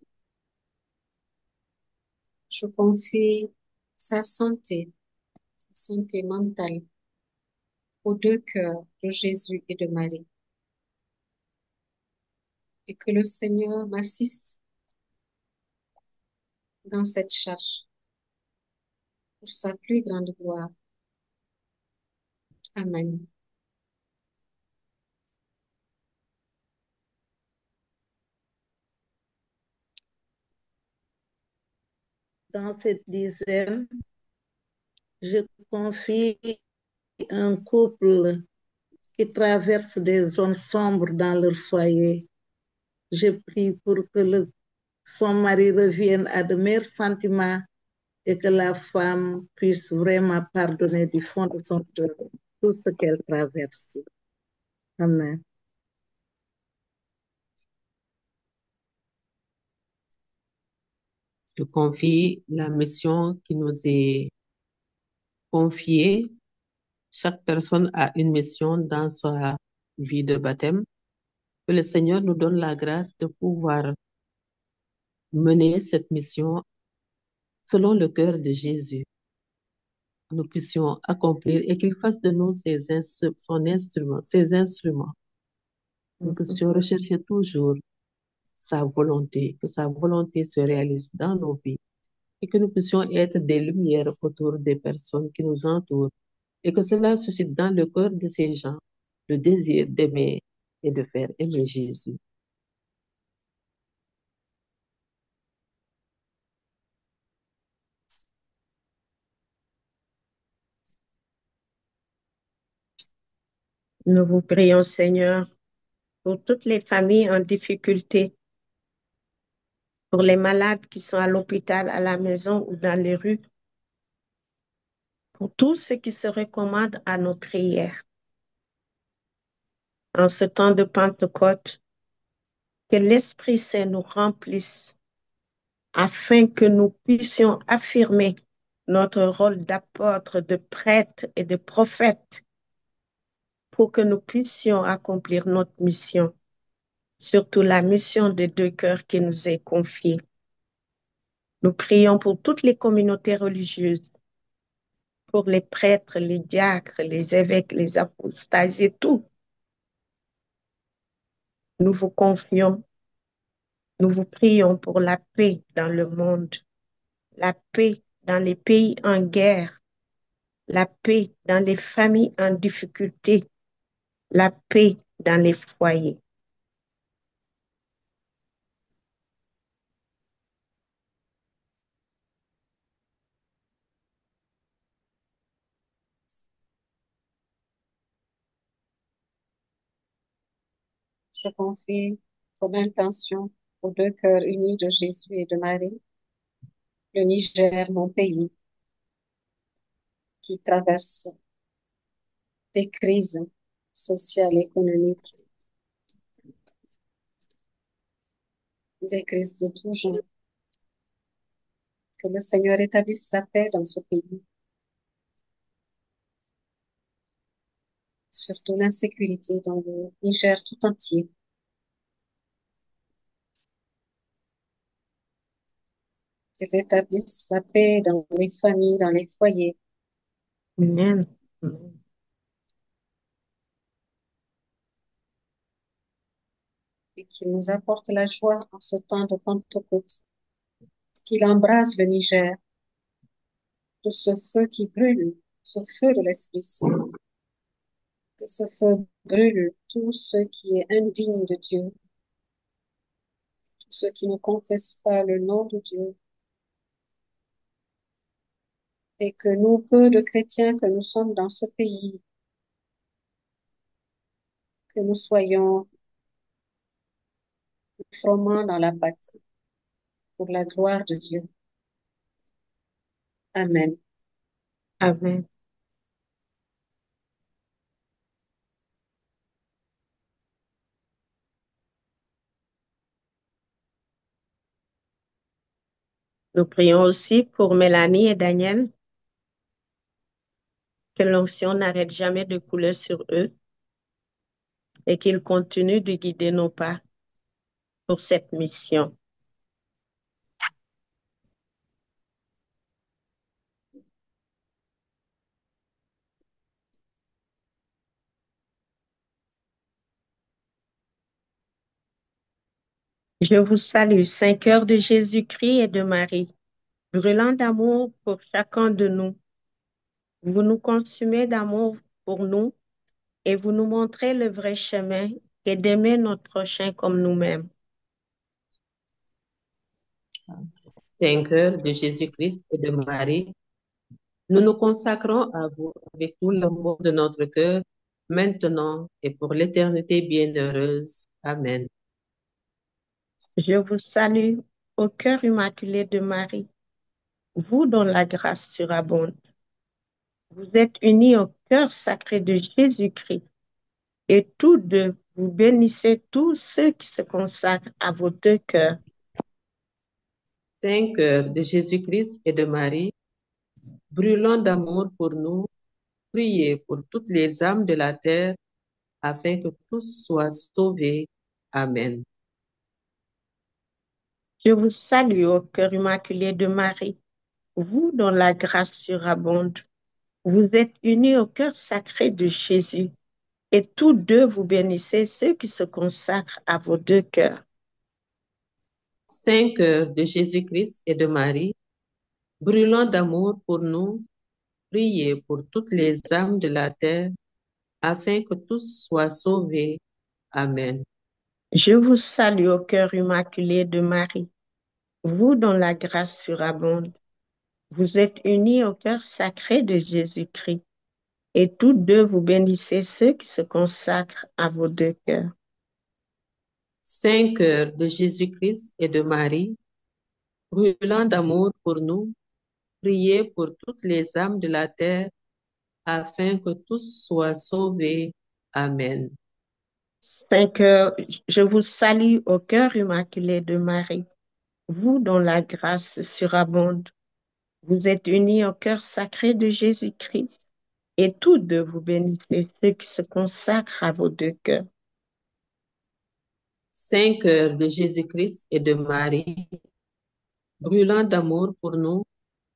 Je confie sa santé mentale aux deux cœurs de Jésus et de Marie. Et que le Seigneur m'assiste dans cette charge pour sa plus grande gloire. Amen. Dans cette dizaine, je confie un couple qui traverse des zones sombres dans leur foyer. Je prie pour que son mari revienne à de meilleurs sentiments et que la femme puisse vraiment pardonner du fond de son cœur tout ce qu'elle traverse. Amen. Je confie la mission qui nous est confiée. Chaque personne a une mission dans sa vie de baptême. Que le Seigneur nous donne la grâce de pouvoir mener cette mission selon le cœur de Jésus. Nous puissions accomplir et qu'il fasse de nous ses instruments. Nous puissions rechercher toujours sa volonté, que sa volonté se réalise dans nos vies et que nous puissions être des lumières autour des personnes qui nous entourent et que cela suscite dans le cœur de ces gens le désir d'aimer et de faire aimer Jésus. Nous vous prions, Seigneur, pour toutes les familles en difficulté, pour les malades qui sont à l'hôpital, à la maison ou dans les rues, pour tous ceux qui se recommandent à nos prières. En ce temps de Pentecôte, que l'Esprit Saint nous remplisse afin que nous puissions affirmer notre rôle d'apôtre, de prêtre et de prophète pour que nous puissions accomplir notre mission, surtout la mission des deux cœurs qui nous est confiée. Nous prions pour toutes les communautés religieuses, pour les prêtres, les diacres, les évêques, les apostates et tout. Nous vous confions, nous vous prions pour la paix dans le monde, la paix dans les pays en guerre, la paix dans les familles en difficulté, la paix dans les foyers. Je confie comme intention aux deux cœurs unis de Jésus et de Marie, le Niger, mon pays, qui traverse des crises sociales et économiques, des crises de tout genre. Que le Seigneur établisse la paix dans ce pays, surtout l'insécurité dans le Niger tout entier. Qu'il établisse la paix dans les familles, dans les foyers. Amen. Et qu'il nous apporte la joie en ce temps de Pentecôte. Qu'il embrase le Niger de ce feu qui brûle, ce feu de l'Esprit Saint. Que ce feu brûle tout ce qui est indigne de Dieu, tout ce qui ne confesse pas le nom de Dieu. Et que nous, peu de chrétiens que nous sommes dans ce pays, que nous soyons froment dans la pâte pour la gloire de Dieu. Amen. Amen. Nous prions aussi pour Mélanie et Daniel, que l'onction n'arrête jamais de couler sur eux et qu'ils continuent de guider nos pas pour cette mission. Je vous salue, Saint cœur de Jésus-Christ et de Marie, brûlant d'amour pour chacun de nous. Vous nous consumez d'amour pour nous et vous nous montrez le vrai chemin et d'aimer notre prochain comme nous-mêmes. Saint cœur de Jésus-Christ et de Marie, nous nous consacrons à vous avec tout l'amour de notre cœur, maintenant et pour l'éternité bienheureuse. Amen. Je vous salue, au cœur immaculé de Marie, vous dont la grâce surabonde. Vous êtes unis au cœur sacré de Jésus-Christ et tous deux, vous bénissez tous ceux qui se consacrent à vos deux cœurs. Saint cœur de Jésus-Christ et de Marie, brûlant d'amour pour nous, priez pour toutes les âmes de la terre, afin que tous soient sauvés. Amen. Je vous salue au cœur immaculé de Marie, vous dont la grâce surabonde. Vous êtes unis au cœur sacré de Jésus et tous deux vous bénissez ceux qui se consacrent à vos deux cœurs. Saint cœur de Jésus-Christ et de Marie, brûlant d'amour pour nous, priez pour toutes les âmes de la terre, afin que tous soient sauvés. Amen. Je vous salue au cœur immaculé de Marie, vous dont la grâce surabonde. Vous êtes unis au cœur sacré de Jésus-Christ et tous deux vous bénissez ceux qui se consacrent à vos deux cœurs. Saint cœur de Jésus-Christ et de Marie, brûlant d'amour pour nous, priez pour toutes les âmes de la terre, afin que tous soient sauvés. Amen. Saint cœur, je vous salue au cœur immaculé de Marie, vous dont la grâce surabonde. Vous êtes unis au cœur sacré de Jésus-Christ, et tous deux vous bénissez ceux qui se consacrent à vos deux cœurs. Saint cœur de Jésus-Christ et de Marie, brûlant d'amour pour nous,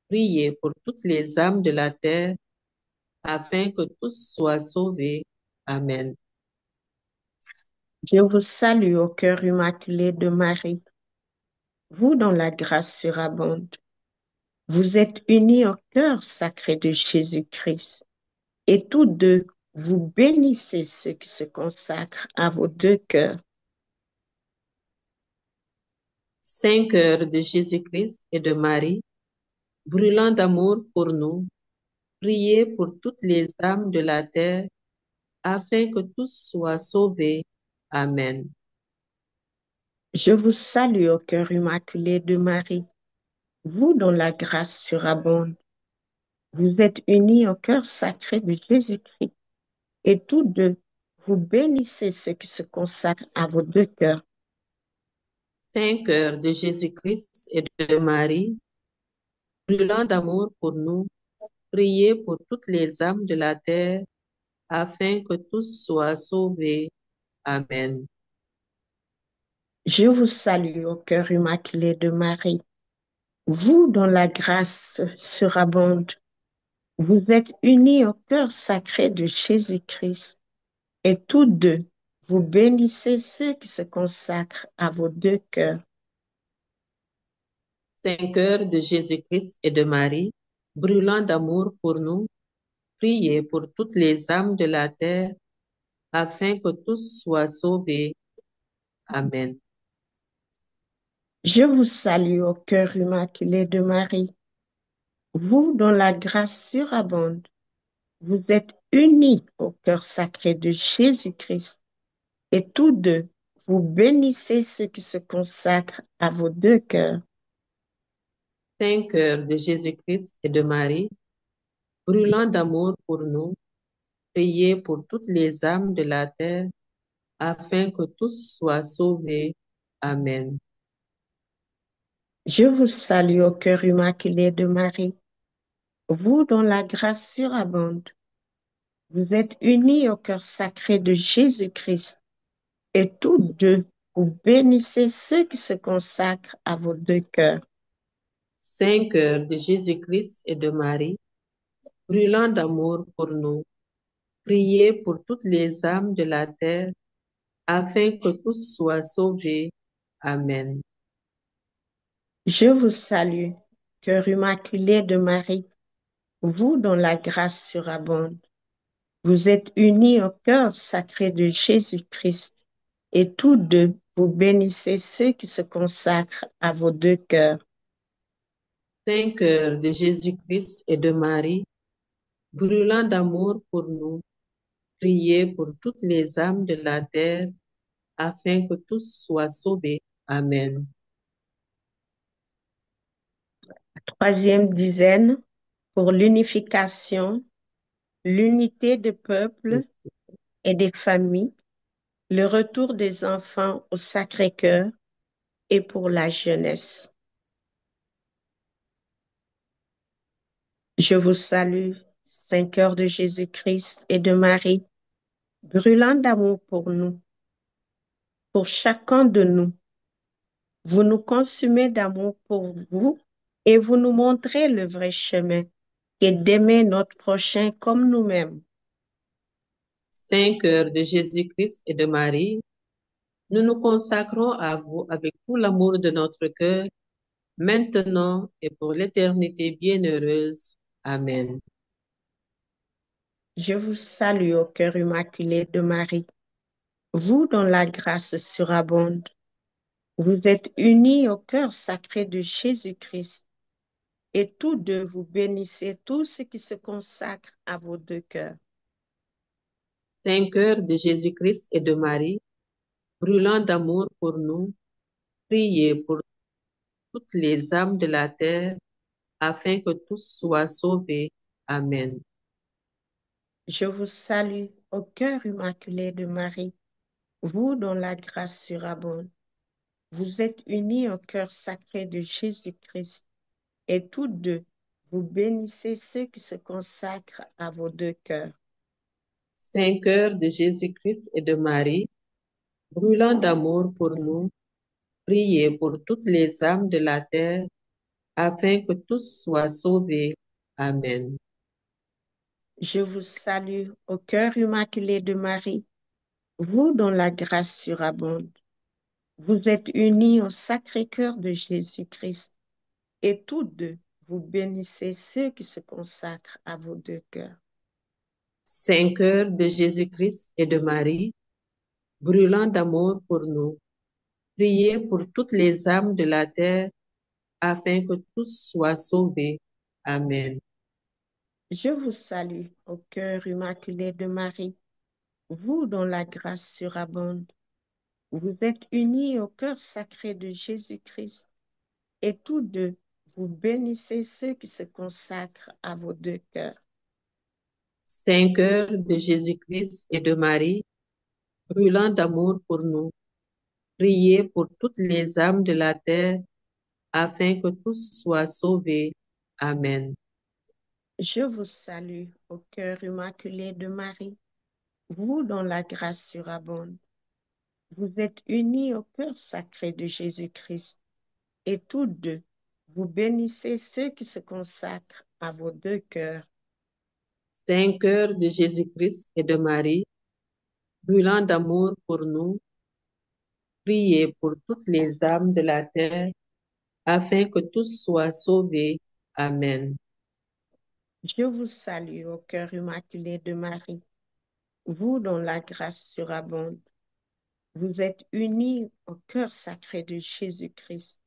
priez pour toutes les âmes de la terre, afin que tous soient sauvés. Amen. Je vous salue au cœur immaculé de Marie, vous dont la grâce surabonde. Vous êtes unis au cœur sacré de Jésus-Christ, et tous deux vous bénissez ceux qui se consacrent à vos deux cœurs. Saint cœur de Jésus-Christ et de Marie, brûlant d'amour pour nous, priez pour toutes les âmes de la terre, afin que tous soient sauvés. Amen. Je vous salue au cœur immaculé de Marie, vous dont la grâce surabonde. Vous êtes unis au cœur sacré de Jésus-Christ, et tous deux vous bénissez ceux qui se consacrent à vos deux cœurs. Saint cœur de Jésus-Christ et de Marie, brûlant d'amour pour nous, priez pour toutes les âmes de la terre, afin que tous soient sauvés. Amen. Je vous salue au cœur immaculé de Marie, vous dont la grâce surabonde. Vous êtes unis au cœur sacré de Jésus-Christ, et tous deux vous bénissez ceux qui se consacrent à vos deux cœurs. Saint cœur de Jésus-Christ et de Marie, brûlant d'amour pour nous, priez pour toutes les âmes de la terre, afin que tous soient sauvés. Amen. Je vous salue au cœur immaculé de Marie, vous dont la grâce surabonde. Vous êtes unis au cœur sacré de Jésus-Christ, et tous deux vous bénissez ceux qui se consacrent à vos deux cœurs. Saint cœur de Jésus-Christ et de Marie, brûlant d'amour pour nous, priez pour toutes les âmes de la terre, afin que tous soient sauvés. Amen. Je vous salue au cœur immaculé de Marie, vous dont la grâce surabonde. Vous êtes unis au cœur sacré de Jésus-Christ, et tous deux vous bénissez ceux qui se consacrent à vos deux cœurs. Saint cœur de Jésus-Christ et de Marie, brûlant d'amour pour nous, priez pour toutes les âmes de la terre, afin que tous soient sauvés. Amen. Je vous salue, cœur immaculé de Marie, vous dont la grâce surabonde. Vous êtes unis au cœur sacré de Jésus-Christ, et tous deux vous bénissez ceux qui se consacrent à vos deux cœurs. Saint cœur de Jésus-Christ et de Marie, brûlant d'amour pour nous, priez pour toutes les âmes de la terre, afin que tous soient sauvés. Amen. Troisième dizaine, pour l'unification, l'unité des peuples et des familles, le retour des enfants au Sacré-Cœur et pour la jeunesse. Je vous salue, Saint cœur de Jésus-Christ et de Marie, brûlant d'amour pour nous, pour chacun de nous. Vous nous consumez d'amour pour vous et vous nous montrez le vrai chemin, qui est d'aimer notre prochain comme nous-mêmes. Saint cœur de Jésus-Christ et de Marie, nous nous consacrons à vous avec tout l'amour de notre cœur, maintenant et pour l'éternité bienheureuse. Amen. Je vous salue au cœur immaculé de Marie, vous dont la grâce surabonde. Vous êtes unis au cœur sacré de Jésus-Christ, et tous deux vous bénissez tous ceux qui se consacrent à vos deux cœurs. Saint cœur de Jésus-Christ et de Marie, brûlant d'amour pour nous, priez pour toutes les âmes de la terre, afin que tous soient sauvés. Amen. Je vous salue, au cœur immaculé de Marie, vous dont la grâce surabonde. Vous êtes unis au cœur sacré de Jésus-Christ, et tous deux, vous bénissez ceux qui se consacrent à vos deux cœurs. Saint cœur de Jésus-Christ et de Marie, brûlant d'amour pour nous, priez pour toutes les âmes de la terre, afin que tous soient sauvés. Amen. Je vous salue, au cœur immaculé de Marie, vous dont la grâce surabonde. Vous êtes unis au Sacré-Cœur de Jésus-Christ, et tous deux, vous bénissez ceux qui se consacrent à vos deux cœurs. Saint cœur de Jésus-Christ et de Marie, brûlant d'amour pour nous, priez pour toutes les âmes de la terre, afin que tous soient sauvés. Amen. Je vous salue, au cœur immaculé de Marie, vous dont la grâce surabonde. Vous êtes unis au cœur sacré de Jésus-Christ, et tous deux, vous bénissez ceux qui se consacrent à vos deux cœurs. Saint cœur de Jésus-Christ et de Marie, brûlant d'amour pour nous, priez pour toutes les âmes de la terre, afin que tous soient sauvés. Amen. Je vous salue, au cœur immaculé de Marie, vous dont la grâce surabonde. Vous êtes unis au cœur sacré de Jésus-Christ, et tous deux, vous bénissez ceux qui se consacrent à vos deux cœurs. Saint cœur de Jésus-Christ et de Marie, brûlant d'amour pour nous, priez pour toutes les âmes de la terre, afin que tous soient sauvés. Amen. Je vous salue, au cœur immaculé de Marie, vous dont la grâce surabonde. Vous êtes unis au cœur sacré de Jésus-Christ,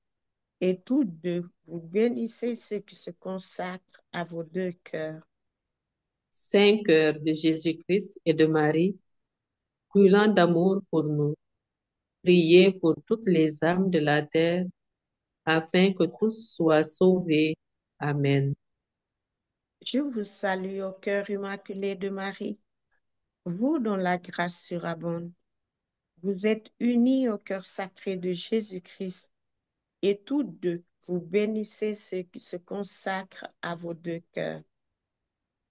et tous deux, vous bénissez ceux qui se consacrent à vos deux cœurs. Saint cœur de Jésus-Christ et de Marie, brûlant d'amour pour nous, priez pour toutes les âmes de la terre, afin que tous soient sauvés. Amen. Je vous salue, au cœur immaculé de Marie, vous dont la grâce surabonde. Vous êtes unis au cœur sacré de Jésus-Christ, et tous deux, vous bénissez ceux qui se consacrent à vos deux cœurs.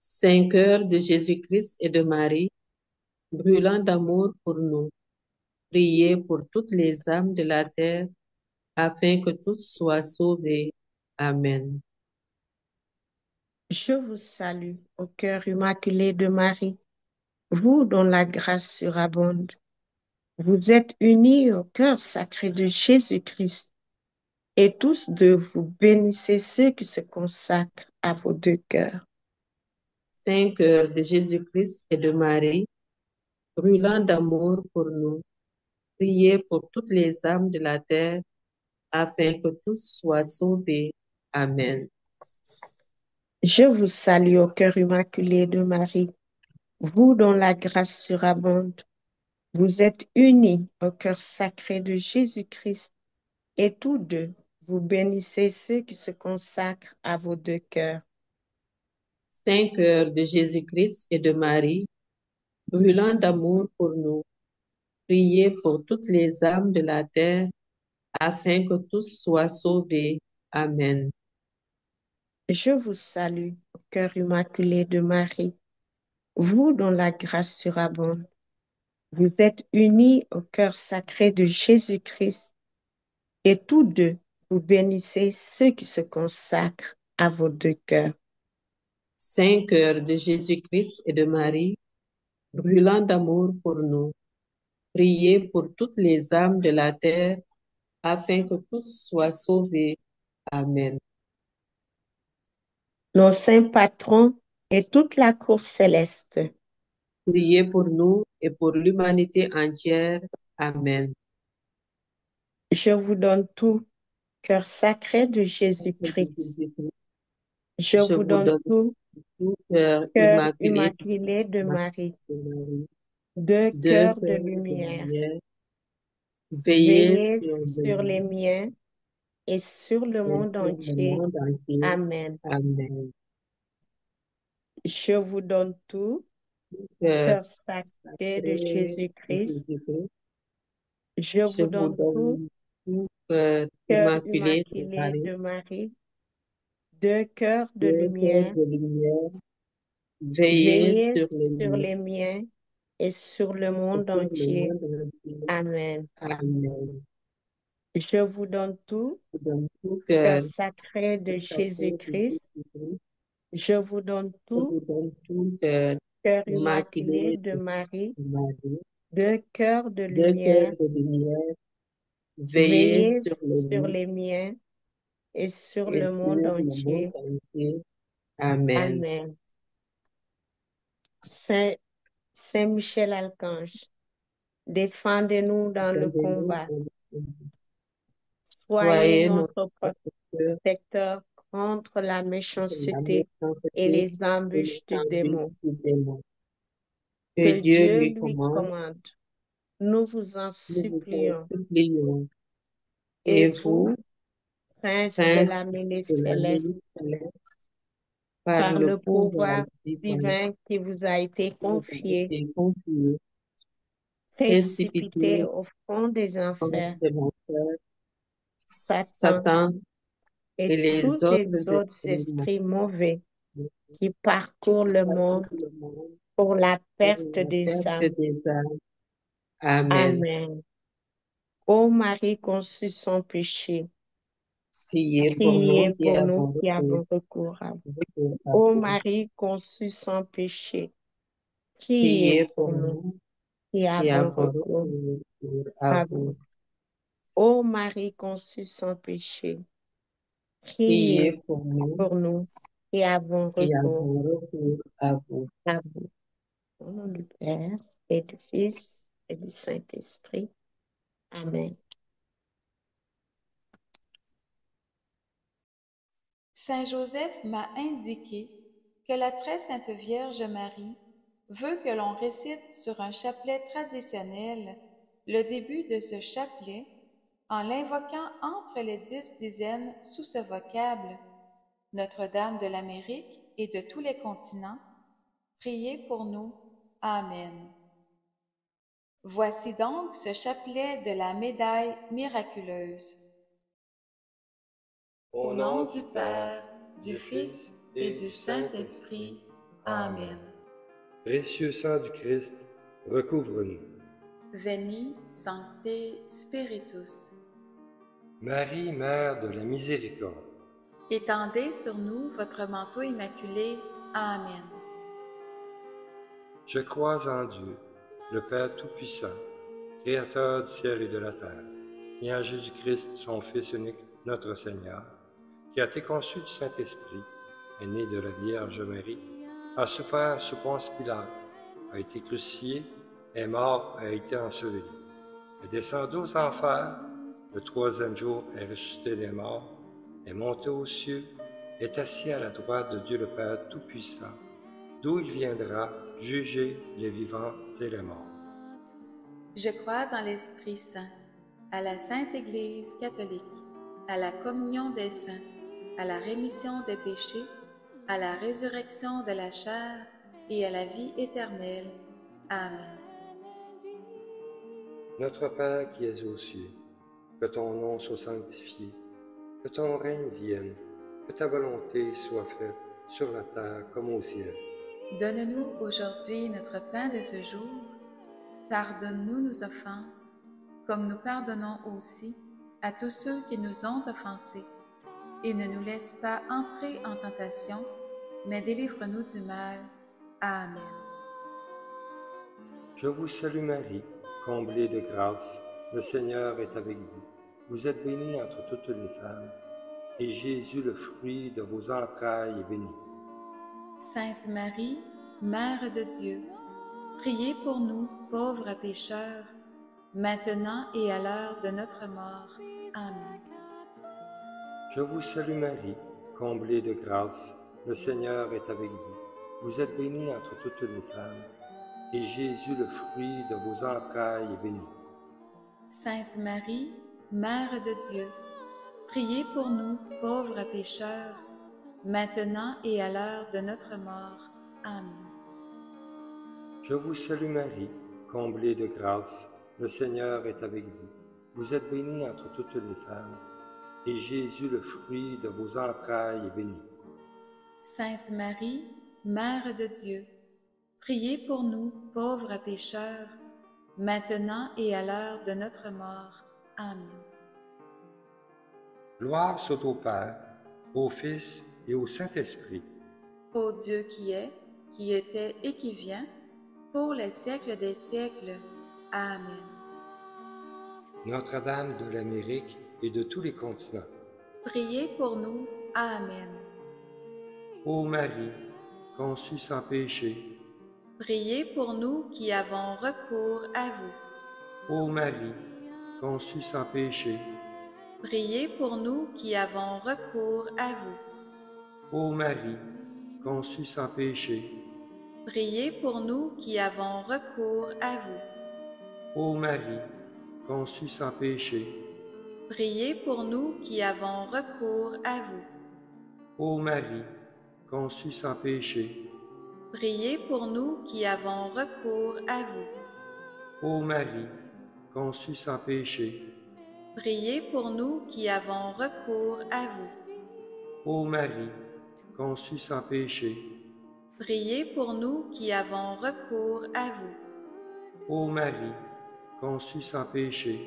Saint cœur de Jésus-Christ et de Marie, brûlant d'amour pour nous, priez pour toutes les âmes de la terre, afin que tous soient sauvés. Amen. Je vous salue, au cœur immaculé de Marie, vous dont la grâce surabonde. Vous êtes unis au cœur sacré de Jésus-Christ, et tous deux, vous bénissez ceux qui se consacrent à vos deux cœurs. Saint cœur de Jésus-Christ et de Marie, brûlant d'amour pour nous, priez pour toutes les âmes de la terre, afin que tous soient sauvés. Amen. Je vous salue, au cœur immaculé de Marie, vous dont la grâce surabonde. Vous êtes unis au cœur sacré de Jésus-Christ, et tous deux, vous bénissez ceux qui se consacrent à vos deux cœurs. Saint cœur de Jésus-Christ et de Marie, brûlant d'amour pour nous, priez pour toutes les âmes de la terre, afin que tous soient sauvés. Amen. Je vous salue, au cœur immaculé de Marie, vous dont la grâce surabonde. Vous êtes unis au cœur sacré de Jésus-Christ, et tous deux, vous bénissez ceux qui se consacrent à vos deux cœurs. Saint cœur de Jésus-Christ et de Marie, brûlant d'amour pour nous, priez pour toutes les âmes de la terre, afin que tous soient sauvés. Amen. Nos saints patrons et toute la cour céleste, Priez pour nous et pour l'humanité entière. Amen. je vous donne tout, cœur sacré de Jésus-Christ. Je vous donne tout, tout, cœur cœur immaculé immaculé de Marie. de Marie. deux deux cœurs de cœurs de lumière. lumière, veillez Veillez sur sur les miens et sur le monde le entier. monde entier. Amen. Amen. Je vous donne tout, Cœur cœur sacré sacré de de Jésus-Christ. Jésus-Christ, Je je vous vous donne tout, donne tout, cœur cœur immaculé de immaculé Marie, de Marie. Deux cœurs de deux cœurs lumière. de lumière, veillez Veillez sur les sur miens les miens et sur le et monde sur le entier. monde entier. Amen. Amen. Je vous donne tout, Je vous donne tout, cœur cœur sacré de sacré de Jésus-Christ. Jésus-Christ, Je vous donne je tout, vous donne tout, cœur cœur immaculé immaculé de de Marie. Marie, Deux cœurs de deux lumière. cœurs de lumière, veillez Veillez sur les sur miens les miens et sur et le sur monde le entier. monde entier. Amen. Amen. Saint, Saint Michel Archange, défendez-nous dans le Attendez-nous combat. dans le combat. Soyez Soyez notre notre protecteur protecteur contre la contre la méchanceté et méchanceté les et embûches les du envies démon. du démon. Que Que Dieu Dieu lui lui commande, commande. Nous vous en nous vous en supplions. supplions. Et Et vous, vous, prince de prince la mêlée de la céleste, milice céleste, par par le le pouvoir pouvoir divin divin qui vous a été qui vous a confié, été confié, précipitez précipitez au fond des dans enfers de l'enfer Satan Satan et et les tous les autres autres esprits esprits mauvais mauvais qui parcourent le par monde le monde pour la pour perte la des âmes. perte des âmes. Amen. Amen. Ô Marie conçue sans péché, Priez pour priez nous qui pour nous avons qui avons recours à vous. recours à Ô vous. Marie conçue sans péché, priez Priez pour pour nous nous qui qui avons avons recours recours à à vous. vous. Ô Marie conçue sans péché, Priez priez pour nous qui avons qui recours avons recours à vous. à vous. Au nom du Père et du Fils et du Saint-Esprit. Amen. Saint Joseph m'a indiqué que la très sainte Vierge Marie veut que l'on récite sur un chapelet traditionnel le début de ce chapelet en l'invoquant entre les 10 dizaines sous ce vocable: Notre-Dame de l'Amérique et de tous les continents, priez pour nous. Amen. Voici donc ce chapelet de la médaille miraculeuse. Au nom du Père, du Fils et du Saint-Esprit. Amen. Précieux sang du Christ, recouvre-nous. Veni Sancte Spiritus. Marie, Mère de la Miséricorde, Étendez sur nous votre manteau immaculé. Amen. je crois en Dieu, le Père Tout-Puissant, Créateur du ciel et de la terre, et en Jésus-Christ, son Fils unique, notre Seigneur, qui a été conçu du Saint-Esprit, est né de la Vierge Marie, a souffert sous Ponce Pilate, a été crucifié, est mort, a été enseveli, est descendu aux enfers, le troisième jour est ressuscité des morts, est monté aux cieux, est assis à la droite de Dieu le Père Tout-Puissant, d'où il viendra juger les vivants et les morts. Je crois en l'Esprit Saint, à la Sainte Église catholique, à la communion des saints, à la rémission des péchés, à la résurrection de la chair et à la vie éternelle. Amen. Notre Père qui es aux cieux, que ton nom soit sanctifié, que ton règne vienne, que ta volonté soit faite sur la terre comme au ciel. Donne-nous aujourd'hui notre pain de ce jour. Pardonne-nous nos offenses, comme nous pardonnons aussi à tous ceux qui nous ont offensés. Et ne nous laisse pas entrer en tentation, mais délivre-nous du mal. Amen. Je vous salue Marie, comblée de grâce, le Seigneur est avec vous. Vous êtes bénie entre toutes les femmes, et Jésus, le fruit de vos entrailles, est béni. Sainte Marie, Mère de Dieu, priez pour nous, pauvres pécheurs, maintenant et à l'heure de notre mort. Amen. Je vous salue Marie, comblée de grâce, le Seigneur est avec vous. Vous êtes bénie entre toutes les femmes, et Jésus, le fruit de vos entrailles, est béni. Sainte Marie, Mère de Dieu, priez pour nous, pauvres pécheurs, maintenant et à l'heure de notre mort. Amen. Je vous salue Marie, comblée de grâce, le Seigneur est avec vous. Vous êtes bénie entre toutes les femmes, et Jésus, le fruit de vos entrailles, est béni. Sainte Marie, Mère de Dieu, priez pour nous, pauvres pécheurs, maintenant et à l'heure de notre mort. Amen. Gloire soit au Père, au Fils et au Saint-Esprit. Ô Dieu qui est, qui était et qui vient, pour les siècles des siècles. Amen. Notre-Dame de l'Amérique et de tous les continents. Priez pour nous. Amen. Ô Marie, conçue sans péché. Priez pour nous qui avons recours à vous. Ô Marie, conçue sans péché. Priez pour nous qui avons recours à vous. Ô Marie, conçue sans péché. Priez pour nous qui avons recours à vous. Ô Marie, conçue sans péché. Priez pour nous qui avons recours à vous. Ô Marie, conçue sans péché. Priez pour nous qui avons recours à vous. Ô Marie, conçue sans péché. Priez pour nous qui avons recours à vous. Ô Marie, conçue sans péché. Priez pour nous qui avons recours à vous. Ô Marie, conçue sans péché.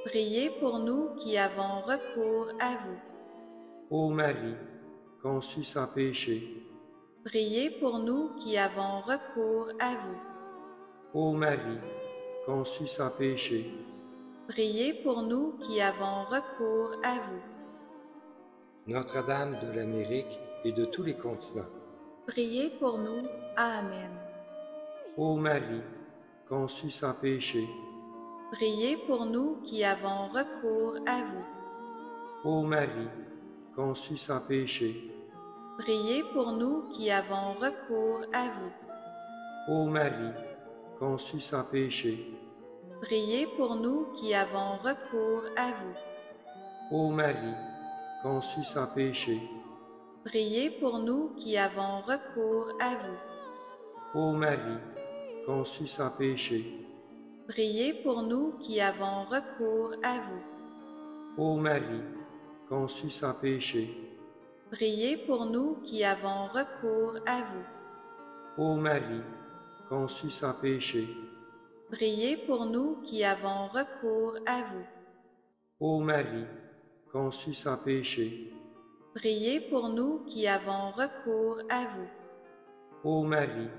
Priez pour nous qui avons recours à vous. Ô Marie, conçue sans péché. Priez pour nous qui avons recours à vous. Ô Marie, conçue sans péché. Priez pour nous qui avons recours à vous. Notre-Dame de l'Amérique et de tous les continents. Priez pour nous. Amen. Ô Marie, conçue sans péché. Priez pour nous qui avons recours à vous. Ô Marie, conçue sans péché. Priez pour nous qui avons recours à vous. Ô Marie, conçue sans péché. Priez pour nous qui avons recours à vous. Ô Marie, conçue sans péché. Priez pour nous qui avons recours à vous. Ô Marie, conçue sans péché. Priez pour nous qui avons recours à vous. Ô Marie, conçue sans péché. Priez pour nous qui avons recours à vous. Ô Marie, conçue sans péché. Priez pour nous qui avons recours à vous. Ô Marie, conçue sans péché. Priez pour nous qui avons recours à vous. Ô Marie,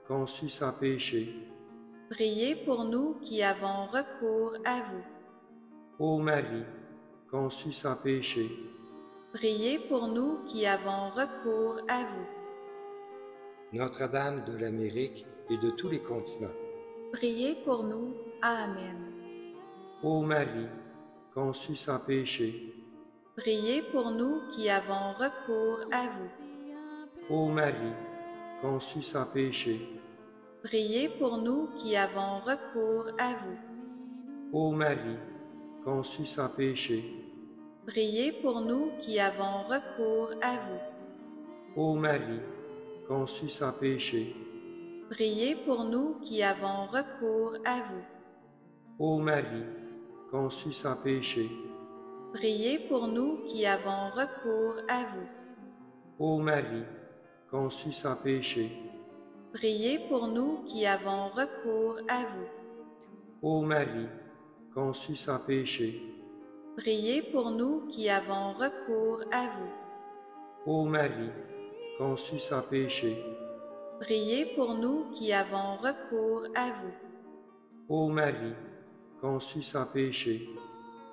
conçue sans péché. Priez pour nous qui avons recours à vous. Ô Marie, conçue sans péché. Priez pour nous qui avons recours à vous. Notre-Dame de l'Amérique et de tous les continents. Priez pour nous. Amen. Ô Marie, conçue sans péché. Priez pour nous qui avons recours à vous. Ô Marie, conçue sans péché. Priez pour nous qui avons recours à vous. Ô Marie, conçue sans péché. Priez pour nous qui avons recours à vous. Ô Marie, conçue sans péché. Priez pour nous qui avons recours à vous. Ô Marie, conçue sans péché. Priez pour nous qui avons recours à vous. Ô Marie, conçue sans péché. Priez pour nous qui avons recours à vous. Ô Marie, conçue sans péché. Priez pour nous qui avons recours à vous. Ô Marie, conçue sans péché. Priez pour nous qui avons recours à vous. Ô Marie, conçue sans péché.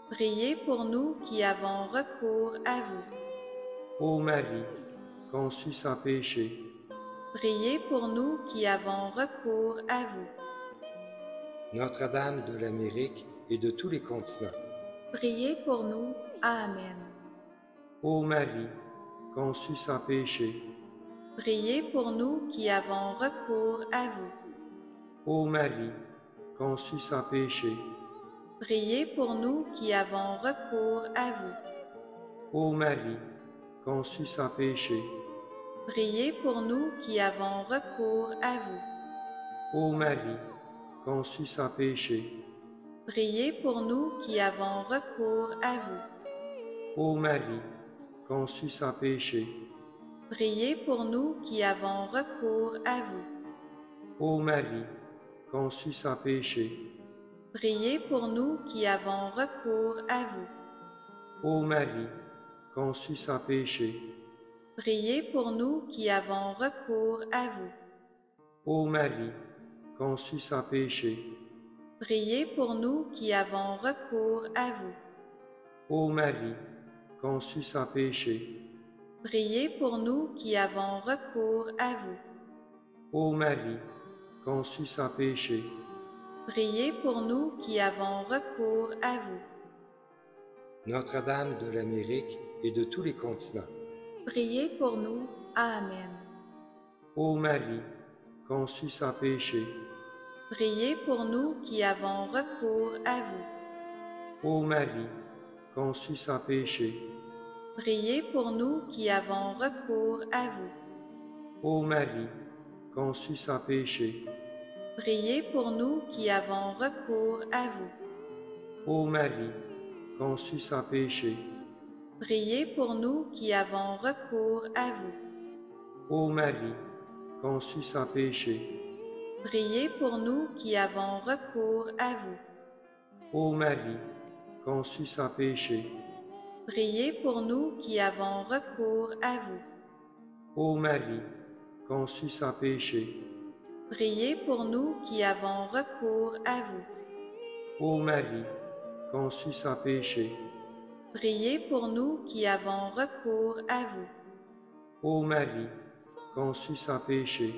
Priez pour nous qui avons recours à vous. Ô Marie, conçue sans péché. Priez pour nous qui avons recours à vous. Notre-Dame de l'Amérique et de tous les continents. Priez pour nous. Amen. Ô Marie, conçue sans péché. Priez pour nous qui avons recours à vous. Ô Marie, conçue sans péché, Priez pour nous qui avons recours à vous. ô Marie, conçue sans péché, Priez pour nous qui avons recours à vous. ô Marie, conçue sans péché, Priez pour nous qui avons recours à vous. ô Marie, conçue sans péché, Priez pour nous qui avons recours à vous. ô Marie, conçue sans péché, Priez pour nous qui avons recours à vous. ô Marie, conçue sans péché, Priez pour nous qui avons recours à vous. ô Marie, conçue sans péché, Priez pour nous qui avons recours à vous. ô Marie, conçue sans péché, Priez pour nous qui avons recours à vous. ô Marie, conçue sans péché, Priez pour nous qui avons recours à vous. Notre-Dame de l'Amérique et de tous les continents, Priez pour nous. Amen. ô Marie, conçue sans péché, Priez pour nous qui avons recours à vous. ô Marie, conçue sans péché, Priez pour nous qui avons recours à vous. ô Marie, conçue sans péché, Priez pour nous qui avons recours à vous. ô Marie, conçue sans péché, Priez pour nous qui avons recours à vous. ô Marie, conçue sans péché, Priez pour nous qui avons recours à vous. ô Marie, conçue sans péché, Priez pour nous qui avons recours à vous. ô Marie, conçue sans péché, Priez pour nous qui avons recours à vous. ô Marie, conçue sans péché, Priez pour nous qui avons recours à vous. ô Marie, conçue sans péché,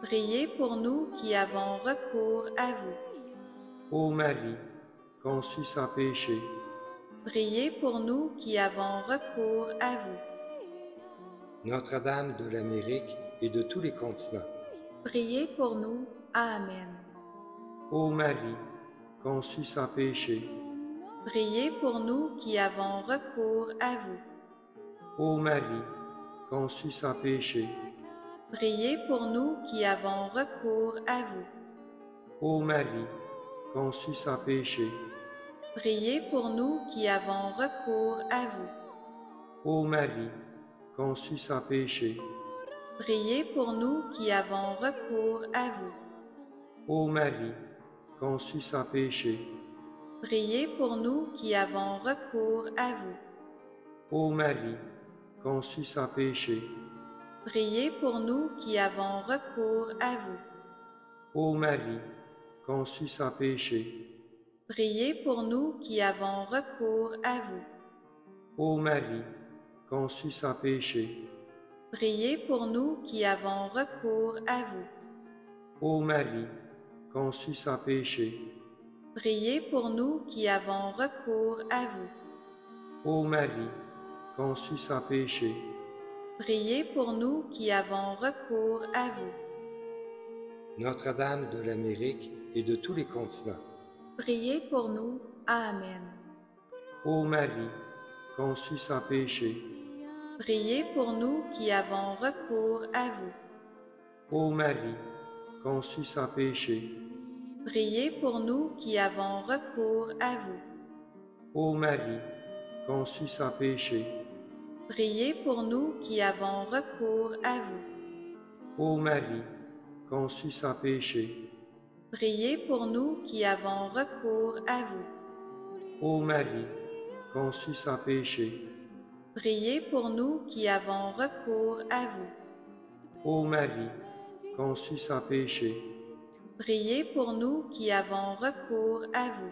Priez pour nous qui avons recours à vous. ô Marie, conçue sans péché, Priez pour nous qui avons recours à vous. Notre-Dame de l'Amérique et de tous les continents, Priez pour nous. Amen. ô Marie, conçue sans péché, Priez pour nous qui avons recours à vous. ô Marie, conçue sans péché, Priez pour nous qui avons recours à vous. ô Marie, conçue sans péché, Priez pour nous qui avons recours à vous. ô Marie, conçue sans péché, Priez pour nous qui avons recours à vous. ô Marie, conçue sans péché, Priez pour nous qui avons recours à vous. ô Marie, conçue sans péché, Priez pour nous qui avons recours à vous. ô Marie, conçue sans péché, Priez pour nous qui avons recours à vous. ô Marie, conçue sans péché, Priez pour nous qui avons recours à vous. ô Marie, conçue sans péché, Priez pour nous qui avons recours à vous. ô Marie, conçue sans péché, Priez pour nous qui avons recours à vous. Notre-Dame de l'Amérique et de tous les continents, Priez pour nous. Amen. ô Marie, conçue sans péché, Priez pour nous qui avons recours à vous. ô Marie, conçue sans péché, Priez pour nous qui avons recours à vous. ô Marie, conçue sans péché, Priez pour nous qui avons recours à vous. ô Marie, conçue sans péché, Priez pour nous qui avons recours à vous. ô Marie, conçue sans péché, Priez pour nous qui avons recours à vous. ô Marie, conçue sans péché, Priez pour nous qui avons recours à vous.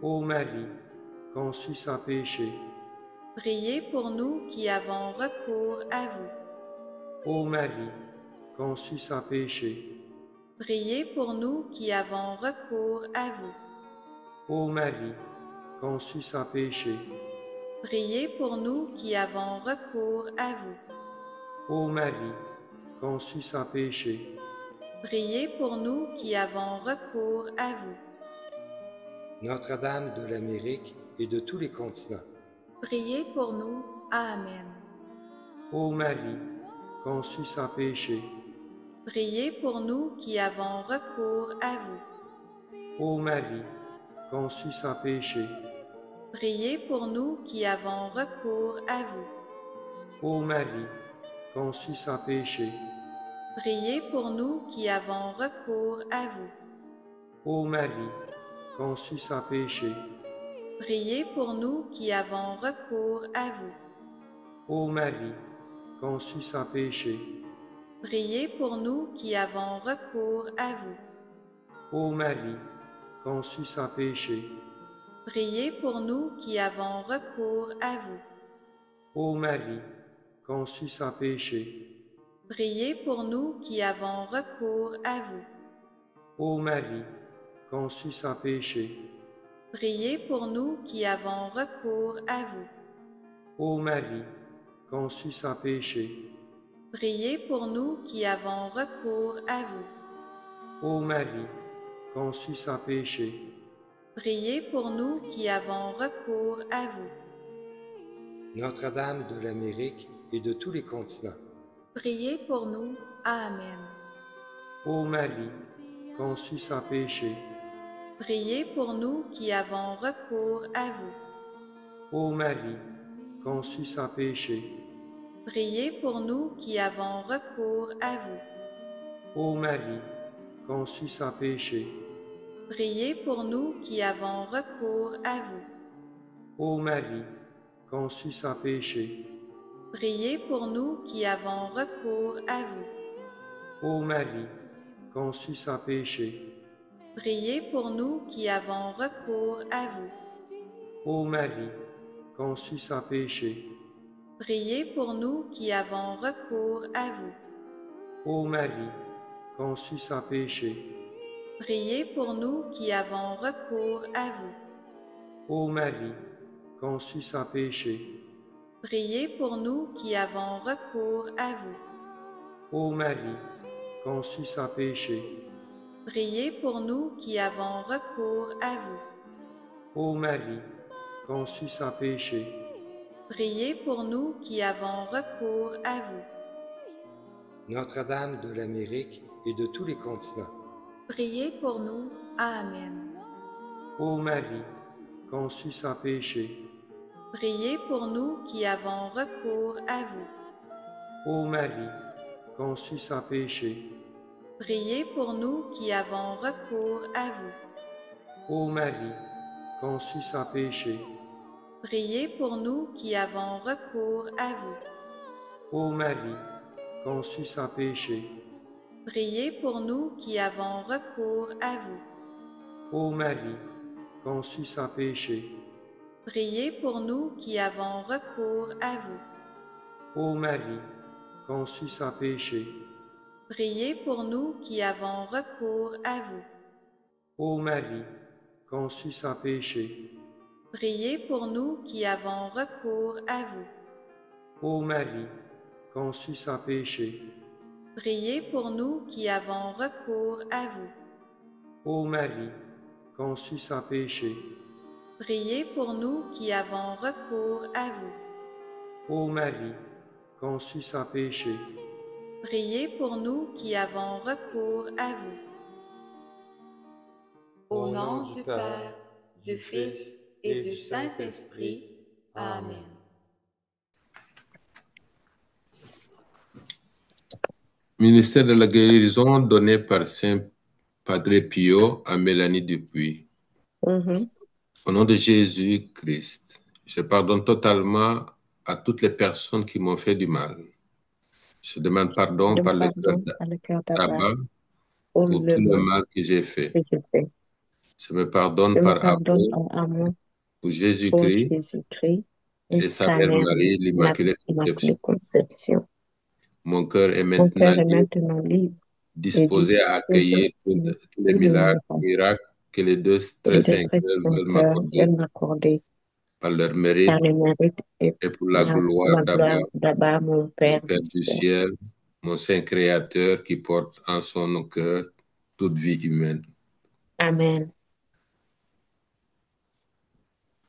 ô Marie, conçue sans péché, Priez pour nous qui avons recours à vous. ô Marie, conçue sans péché, Priez pour nous qui avons recours à vous. ô Marie, conçue sans péché, Priez pour nous qui avons recours à vous. ô Marie, conçue sans péché, Priez pour nous qui avons recours à vous. Notre-Dame de l'Amérique et de tous les continents. Priez pour nous. Amen. Ô Marie, conçue sans péché. Priez pour nous qui avons recours à vous. Ô Marie, conçue sans péché. Priez pour nous qui avons recours à vous. Ô Marie, conçue sans péché. Priez pour nous qui avons recours à vous. Ô Marie, conçue sans péché. Priez pour nous qui avons recours à vous. Ô Marie, conçue sans péché. Priez pour nous qui avons recours à vous. Ô Marie, conçue sans péché. Priez pour nous qui avons recours à vous. Ô Marie, conçue sans péché. Priez pour nous qui avons recours à vous. Ô Marie, conçue sans péché. Priez pour nous qui avons recours à vous. Ô Marie, conçue sans péché. Priez pour nous qui avons recours à vous. Ô Marie, conçue sans péché. Priez pour nous qui avons recours à vous. Notre-Dame de l'Amérique et de tous les continents. Priez pour nous. Amen. Ô Marie, conçue sans péché. Priez pour nous qui avons recours à vous. Ô Marie, conçue sans péché. Priez pour nous qui avons recours à vous. Ô Marie, conçue sans péché. Priez pour nous qui avons recours à vous. Ô Marie, conçue sans péché. Priez pour nous qui avons recours à vous. Ô Marie, conçue sans péché. Priez pour nous qui avons recours à vous. Ô Marie, conçue sans péché. Priez pour nous qui avons recours à vous. Ô Marie, conçue sans péché. Priez pour nous qui avons recours à vous. Ô Marie, conçue sans péché. Priez pour nous qui avons recours à vous. Ô Marie, conçue sans péché. Priez pour nous qui avons recours à vous. Ô Marie, conçue sans péché. Priez pour nous qui avons recours à vous. Notre-Dame de l'Amérique et de tous les continents. Priez pour nous. Amen. Ô Marie, conçue sans péché. Priez pour nous qui avons recours à vous. Ô Marie, conçue sans péché. Priez pour nous qui avons recours à vous. Ô Marie, conçue sans péché. Priez pour nous qui avons recours à vous. Ô Marie, conçue sans péché. Priez pour nous qui avons recours à vous. Ô Marie, conçue sans péché. Priez pour nous qui avons recours à vous. Ô Marie, conçue sans péché. Priez pour nous qui avons recours à vous. Ô Marie, conçue sans péché. Priez pour nous qui avons recours à vous. Ô Marie, conçue sans péché. Priez pour nous qui avons recours à vous. Ô Marie, conçue sans péché. Priez pour nous qui avons recours à vous. Ô Marie, conçue sans péché. Priez pour nous qui avons recours à vous. Au nom du Père, du Fils et du Saint-Esprit. Amen. Ministère de la guérison donné par Saint Padre Pio à Mélanie Dupuis. Au nom de Jésus-Christ, je pardonne totalement à toutes les personnes qui m'ont fait du mal. Je demande pardon par le cœur tabac pour tout le mal que j'ai fait. Je me pardonne par amour pour Jésus-Christ et sa Mère Marie, l'Immaculée Conception. Mon cœur est maintenant libre, disposé à accueillir tous les miracles que les deux très saints veulent m'accorder par leur mérite et pour la gloire d'Abba, mon Père du ciel, mon Saint Créateur qui porte en son cœur toute vie humaine. Amen.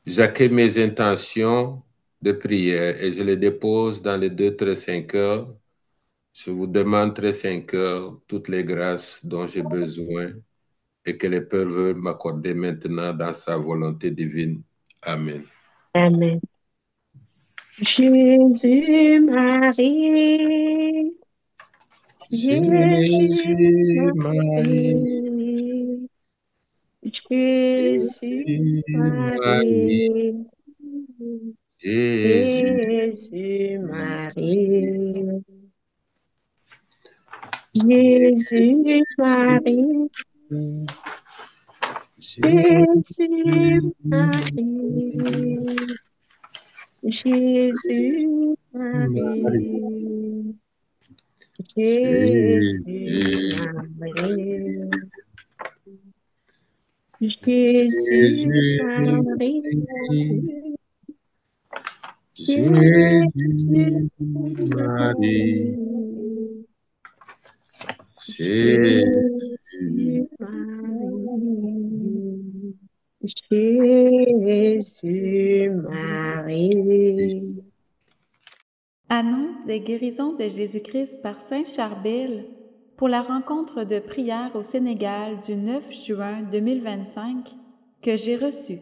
J'accueille mes intentions de prière et je les dépose dans les 2 très saints cœurs. Je vous demande très saints cœurs toutes les grâces dont j'ai besoin et que le Père veut m'accorder maintenant dans sa volonté divine. Amen. Amen. Jésus, Marie. Jésus, Marie. Jésus, Marie. Jésus, Marie. Jésus, Marie. Jésus, Marie. Jésus, Marie. Jésus, Marie. Jésus, Marie. Jésus, Marie. Jésus, Marie. Jésus, Marie. Annonce des guérisons de Jésus-Christ par Saint Charbel pour la rencontre de prière au Sénégal du 9 juin 2025 que j'ai reçue.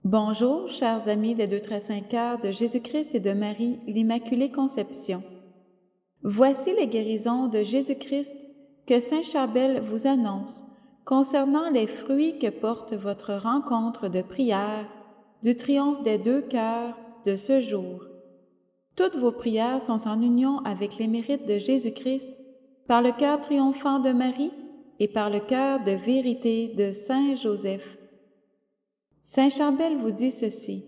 Bonjour, chers amis des 2 très saints cœurs de Jésus-Christ et de Marie, l'Immaculée Conception. Voici les guérisons de Jésus-Christ que Saint Charbel vous annonce concernant les fruits que porte votre rencontre de prière du triomphe des 2 cœurs de ce jour. Toutes vos prières sont en union avec les mérites de Jésus-Christ par le cœur triomphant de Marie et par le cœur de vérité de Saint Joseph. Saint Charbel vous dit ceci.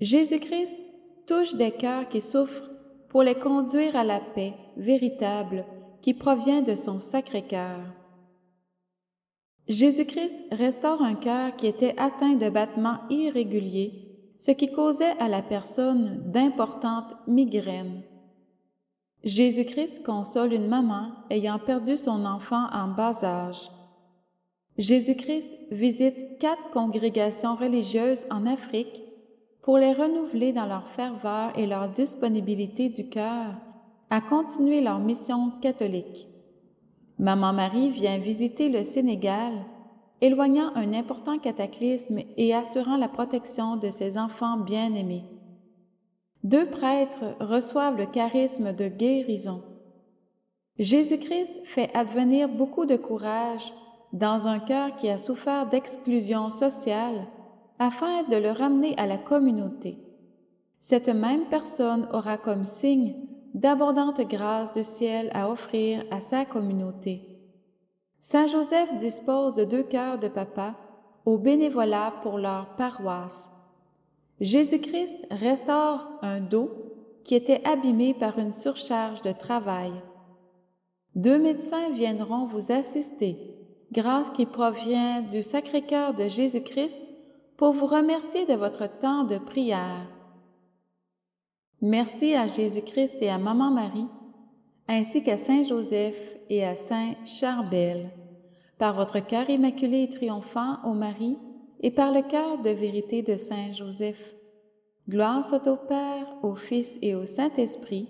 Jésus-Christ touche des cœurs qui souffrent pour les conduire à la paix véritable qui provient de son Sacré-Cœur. Jésus-Christ restaure un cœur qui était atteint de battements irréguliers, ce qui causait à la personne d'importantes migraines. Jésus-Christ console une maman ayant perdu son enfant en bas âge. Jésus-Christ visite 4 congrégations religieuses en Afrique pour les renouveler dans leur ferveur et leur disponibilité du cœur à continuer leur mission catholique. Maman Marie vient visiter le Sénégal, éloignant un important cataclysme et assurant la protection de ses enfants bien-aimés. 2 prêtres reçoivent le charisme de guérison. Jésus-Christ fait advenir beaucoup de courage dans un cœur qui a souffert d'exclusion sociale afin de le ramener à la communauté. Cette même personne aura comme signe d'abondantes grâces du ciel à offrir à sa communauté. Saint Joseph dispose de 2 cœurs de papa au bénévolat pour leur paroisse. Jésus-Christ restaure un dos qui était abîmé par une surcharge de travail. 2 médecins viendront vous assister, grâce qui provient du Sacré-Cœur de Jésus-Christ, pour vous remercier de votre temps de prière. Merci à Jésus-Christ et à Maman Marie, ainsi qu'à Saint Joseph et à Saint Charbel, par votre cœur immaculé et triomphant, ô Marie, et par le cœur de vérité de Saint Joseph. Gloire soit au Père, au Fils et au Saint-Esprit,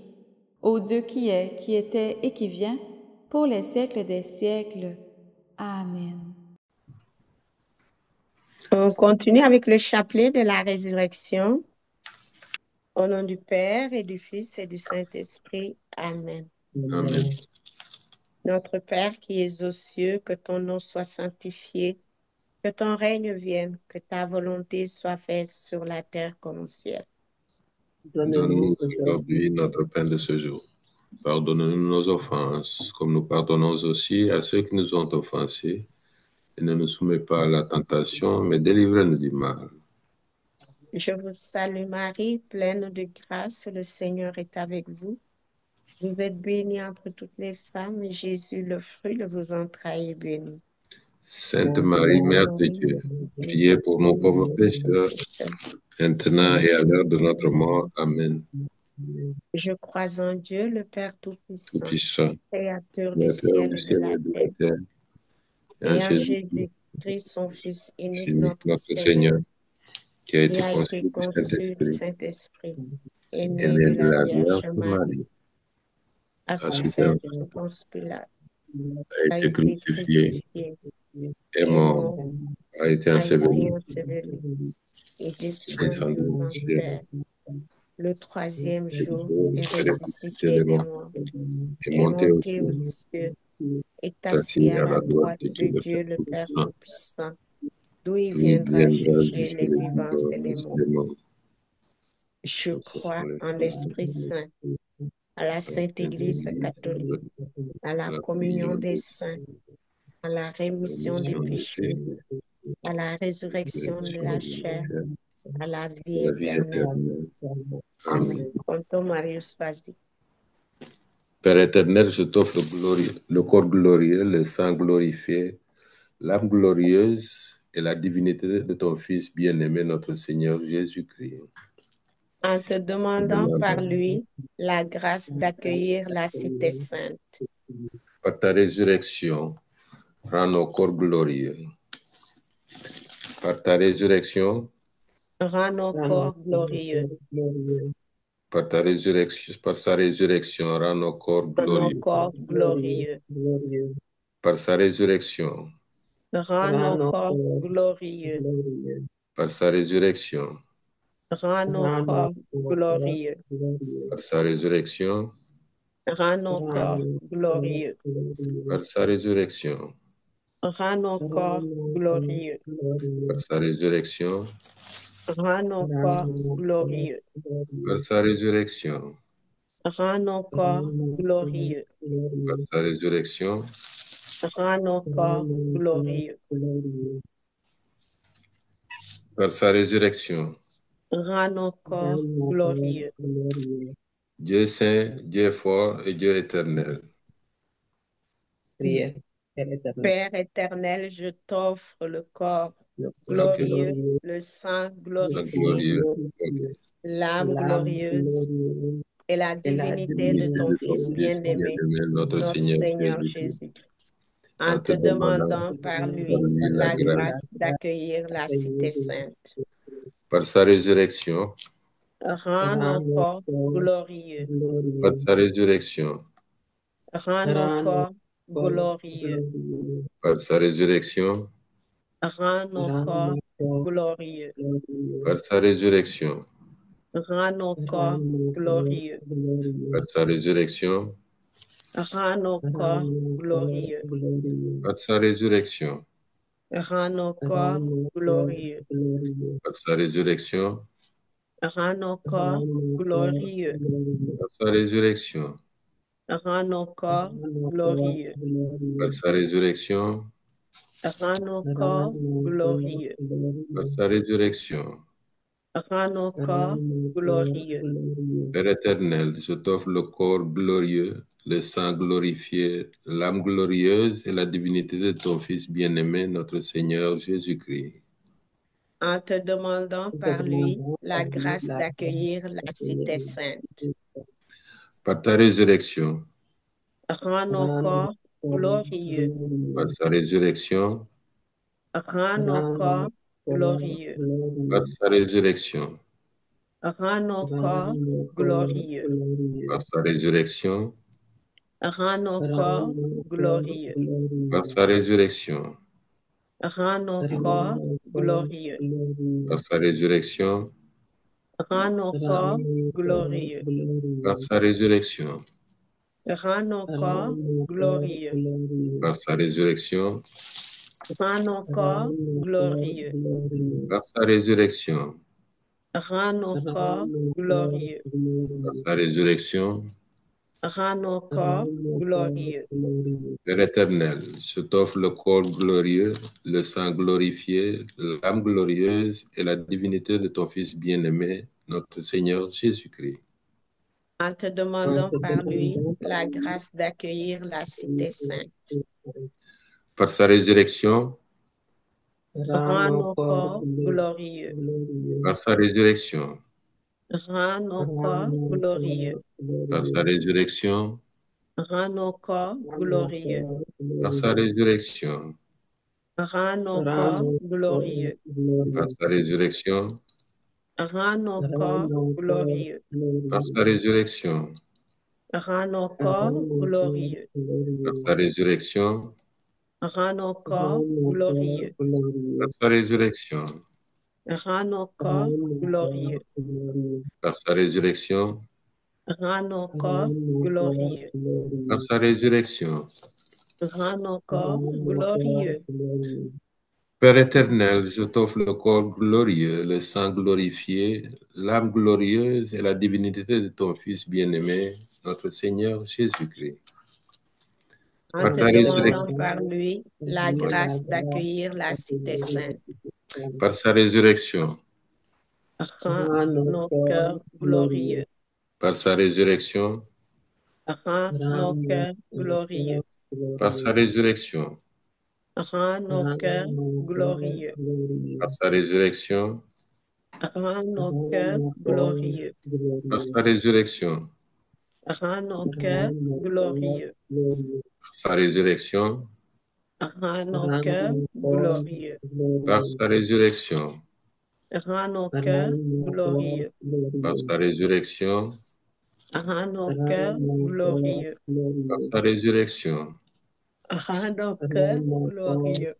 au Dieu qui est, qui était et qui vient, pour les siècles des siècles. Amen. On continue avec le chapelet de la résurrection. Au nom du Père et du Fils et du Saint-Esprit. Amen. Amen. Notre Père qui es aux cieux, que ton nom soit sanctifié, que ton règne vienne, que ta volonté soit faite sur la terre comme au ciel. Donne-nous aujourd'hui notre pain de ce jour. Pardonne-nous nos offenses, comme nous pardonnons aussi à ceux qui nous ont offensés. Et ne nous soumets pas à la tentation, mais délivre-nous du mal. Je vous salue Marie, pleine de grâce, le Seigneur est avec vous. Vous êtes bénie entre toutes les femmes, et Jésus, le fruit de vos entrailles, est béni. Sainte Marie, Mère de Dieu, priez pour nos pauvres pécheurs, maintenant et à l'heure de notre mort. Amen. Je crois en Dieu, le Père Tout-Puissant, Tout-Puissant, Créateur du Créateur ciel du et de ciel la et de la terre, terre, et en et en Jésus-Christ, Jésus-Christ, son Fils unique, unique notre notre Seigneur, Seigneur, qui a qui été a été conçu du conçu du Saint-Esprit, Saint-Esprit, est est né né de de la la Vierge Vierge Marie, Marie, a a souffert souffert, sous Ponce Pilate, a a été été crucifié, crucifié, est est mort, mort, a été a été enseveli, enseveli, et est descendu descendu aux au ciel. enfers. Le troisième C'est jour jour, est est ressuscité ressuscité des des morts, morts, est est monté aux monté aux cieux, cieux, est est assis assis à à la la droite droite de de Dieu le Père Dieu le Père Tout-Puissant, Tout-Puissant, d'où il d'où il viendra viendra juger juger les les vivants vivants et les et morts. les morts. Je Je crois crois en en l'Esprit Saint, l'Esprit Saint, à la à la Sainte Sainte Église Église, catholique, à à la la communion communion des des saints, à la à la rémission des mission des péchés, péchés, à la à la résurrection de résurrection la de la chair, chair, à la à vie la vie éternelle. éternelle. Amen. Amen. Tonton Marius, vas-y. Père éternel, je t'offre le corps glorieux, le sang glorifié, l'âme glorieuse et la divinité de ton Fils bien-aimé, notre Seigneur Jésus-Christ. En te Te demandant par demandons, lui la grâce d'accueillir la cité sainte. par ta résurrection, rends nos corps glorieux. Par ta résurrection, Rends nos corps glorieux. par sa résurrection, rends nos corps Rends nos glorieux. corps glorieux. Par sa résurrection, Rends nos corps glorieux. par sa résurrection, Rends nos corps glorieux. par sa résurrection, Rends nos corps glorieux. par sa résurrection, Rends nos corps glorieux. par sa résurrection, Rends nos corps glorieux. par sa résurrection, Rends nos corps glorieux. par sa résurrection, Rends nos corps glorieux. par sa résurrection. Rends nos corps glorieux. Dieu saint, Dieu fort et Dieu éternel. Prière. Père éternel. Père éternel, je t'offre le corps Ok, glorieux, le sang la glorifié, glorieux, ok. l'âme glorieuse et la divinité de ton De ton Fils Fils bien-aimé, bien-aimé, notre notre Seigneur Seigneur Jésus-Christ, Jésus-Christ, en en te te demandant demandant par par lui lui la la grâce, grâce d'accueillir la cité sainte. par sa résurrection, Rends nos corps glorieux. par sa résurrection, Rends nos corps glorieux. par sa résurrection, Rends nos corps glorieux. par sa résurrection, Rends nos corps glorieux. par sa résurrection, Rends nos corps glorieux. par sa résurrection, Rends nos corps glorieux. par sa résurrection, Rends nos corps glorieux. par sa résurrection, Rends nos corps glorieux. par sa résurrection, Rends nos corps glorieux. par sa résurrection. Rends nos corps glorieux. Père éternel, je t'offre le corps glorieux, le sang glorifié, l'âme glorieuse et la divinité de ton Fils bien-aimé, notre Seigneur Jésus-Christ. En te demandant par lui la grâce d'accueillir la cité sainte. Par ta résurrection, Rends nos corps glorieux. par sa résurrection, Rends nos corps glorieux. par sa résurrection, Rends nos corps glorieux. par sa résurrection, Rends nos corps glorieux. par sa résurrection, Rends nos corps glorieux. par sa résurrection, Rends nos corps glorieux. par sa résurrection, Rends nos corps glorieux. par sa résurrection, Rends nos corps glorieux. par sa résurrection, Rends nos corps glorieux. par sa résurrection. Rends nos corps glorieux. Père éternel, je t'offre le corps glorieux, le sang glorifié, l'âme glorieuse et la divinité de ton Fils bien-aimé, notre Seigneur Jésus-Christ. En te demandant par lui la grâce d'accueillir la cité sainte. Par sa résurrection, Rends nos corps glorieux. par sa résurrection, Rends nos corps glorieux. Par sa résurrection, Rends nos corps glorieux. par sa résurrection, Rends nos corps glorieux. par sa résurrection, Rends nos corps glorieux. par sa résurrection, Rends nos corps glorieux. par sa résurrection, Rends nos corps glorieux. par sa résurrection, Rends nos corps glorieux. par sa résurrection, Rends nos corps glorieux. par sa résurrection. Rends nos corps glorieux. Père éternel, je t'offre le corps glorieux, le sang glorifié, l'âme glorieuse et la divinité de ton Fils bien-aimé, notre Seigneur Jésus-Christ. En Par te ta demandant résurrection, par lui la grâce d'accueillir la cité sainte. par sa résurrection, Rends nos cœurs glorieux. par sa résurrection, Rends nos cœurs glorieux. par sa résurrection, Rends nos cœurs glorieux. par sa résurrection, Rends nos cœurs glorieux. par sa résurrection, Rends nos cœurs glorieux. par sa résurrection, Rends nos cœurs glorieux. par sa résurrection, Rends nos cœurs glorieux. par sa résurrection, Rends nos cœurs glorieux. par sa résurrection, Rends nos cœurs glorieux.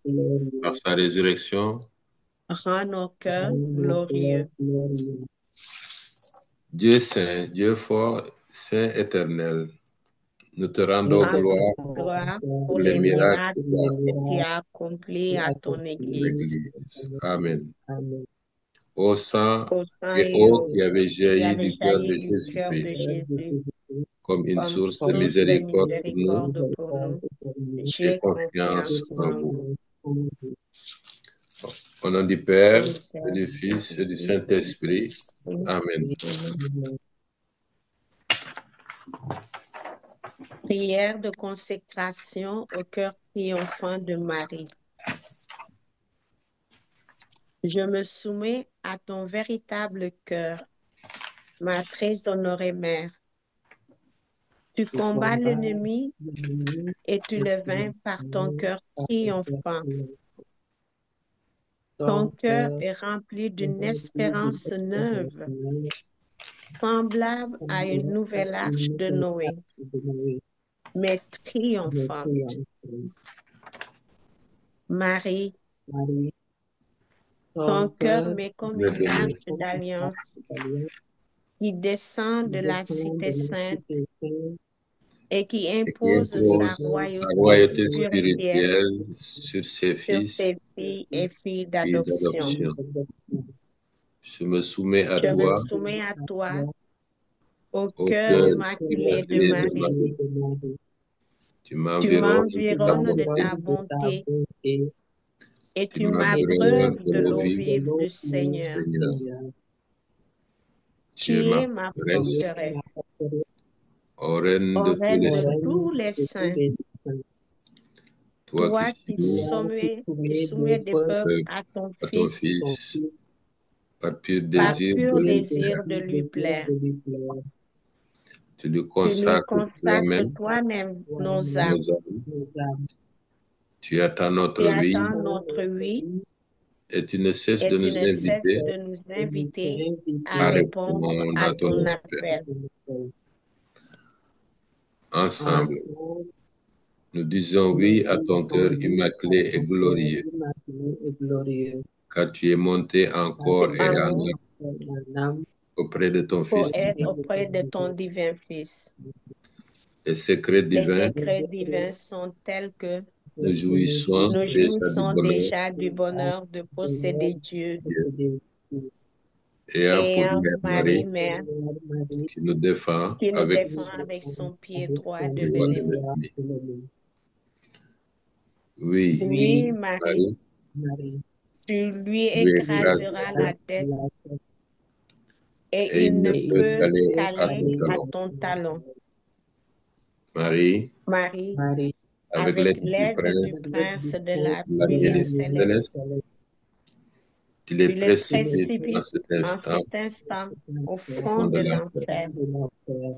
par sa résurrection. Rends nos cœurs glorieux. Dieu saint, Dieu fort, saint éternel, nous te rendons gloire Gloire pour les miracles que tu as accomplis à ton de Église. l'Église. Amen. Au sang Au sang et et eau qui avait qui jailli avait du cœur de jailli du cœur de Jésus-Christ, Jésus comme une comme source de source de miséricorde pour nous, miséricorde pour nous. j'ai J'ai confiance confiance en en vous. vous. Au nom du Père, Du et Père, du Fils et du du Fils, Saint-Esprit. Amen. Amen. Prière de consécration au cœur triomphant de Marie. Je me soumets à ton véritable cœur, ma très honorée mère. Tu combats l'ennemi et tu le vains par ton cœur triomphant. Ton cœur est rempli d'une espérance neuve, semblable à une nouvelle arche de Noé, mais triomphante. Marie, ton cœur m'est comme une arche d'alliance qui descend de la cité sainte et qui Et qui impose sa impose sa royauté royauté spirituelle spirituelle sur ses sur fils ses filles et filles et filles d'adoption. d'adoption. Je me soumets à Je me toi, soumets à toi, au au cœur cœur immaculé de immaculé de Marie. Marie. Tu Tu m'environnes de ta m'environnes de bonté, ta bonté et tu tu m'abreuves m'abreuves de de l'eau l'eau vive, vive du Seigneur. Seigneur. Tu es Tu ma es ma forteresse, forteresse, ô reine ô de tous reine les de saints. tous les saints, Toi toi qui qui soumets soumets des peuples à ton à ton Fils Fils, par pur par désir de pur lui désir plaire, de lui plaire. tu lui Tu lui consacres consacres toi-même toi-même nos âmes. nos âmes. Tu attends notre Tu oui attends notre oui et tu ne cesses et de tu nous ne cesses inviter de nous inviter à à répondre répondre à à ton ton appel. appel. Ensemble, nous disons oui à ton cœur immaculé et glorieux, car tu es monté en corps et en Amour, âme auprès de ton pour Fils être divin. auprès de ton divin Fils. Les secrets Les divins, secrets divins sont tels que nous jouissons nous déjà du jouissons bonheur déjà du bonheur de posséder Dieu de Dieu, ayant pour et en mère Marie, Marie, Mère, qui nous défend qui nous avec défend avec son pied droit de le droit de l'ennemi. l'ennemi. Oui, Oui, Marie, Marie, tu lui lui écraseras écraseras la tête et et il il ne ne peut peut qu'aller à qu'aller ton à talon. ton talon. Marie, Marie, avec avec l'aide du l'aide prince du prince de la de la milice milice céleste, céleste, Tu les Tu les précipites en précipites cet en instant cet instant au au fond fond de de l'enfer. l'enfer.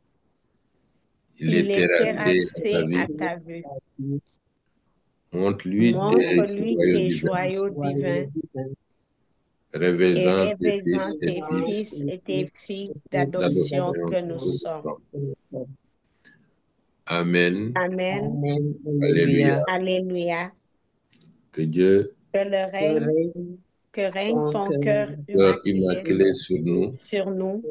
Il Il est est terrassé à ta terrassé vue. à ta vue. Montre-lui tes Montre-lui joyaux tes divins, joyaux divins et révésant tes révésant fils et tes fils fils et tes filles d'adoption d'adoption que que nous nous sommes. sommes. Amen. Amen. Alléluia. Alléluia. Que Dieu, Que règne ton cœur cœur immaculé immaculé sur nous, sur nous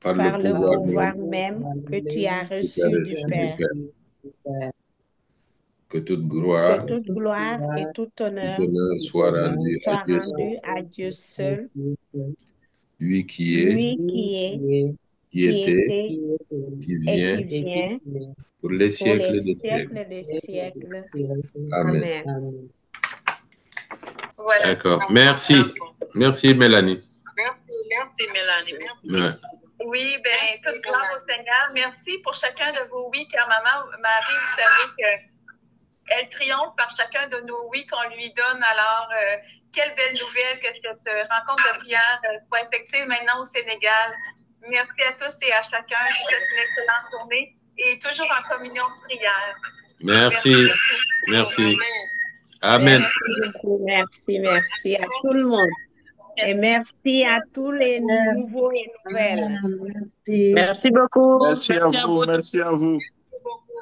par le par le pouvoir pouvoir même même que tu as que tu as reçu du reçu du Père. Père. Que toute Que gloire, toute gloire et tout tout honneur honneur soit rendu à soit Dieu rendu seul, à Dieu seul, lui qui est, lui qui est, qui qui était, était qui et vient, qui vient pour les pour les siècles des siècles. siècles des siècles. Amen. Amen. Voilà. D'accord. Merci. Merci, Mélanie. Merci, Mélanie. Merci. Ouais. Oui, bien, toute gloire au Seigneur. Merci pour chacun de vos oui, car maman Marie, vous savez qu'elle triomphe par chacun de nos oui qu'on lui donne. Alors, quelle belle nouvelle que cette rencontre de prière soit effective maintenant au Sénégal. Merci à tous et à chacun. Je vous souhaite une excellente journée et toujours en communion de prière. Merci. Merci. Amen. Merci beaucoup. Merci à tout le monde. Et merci à tous les nouveaux et nouvelles. Merci. Beaucoup. Merci à vous, merci à vous.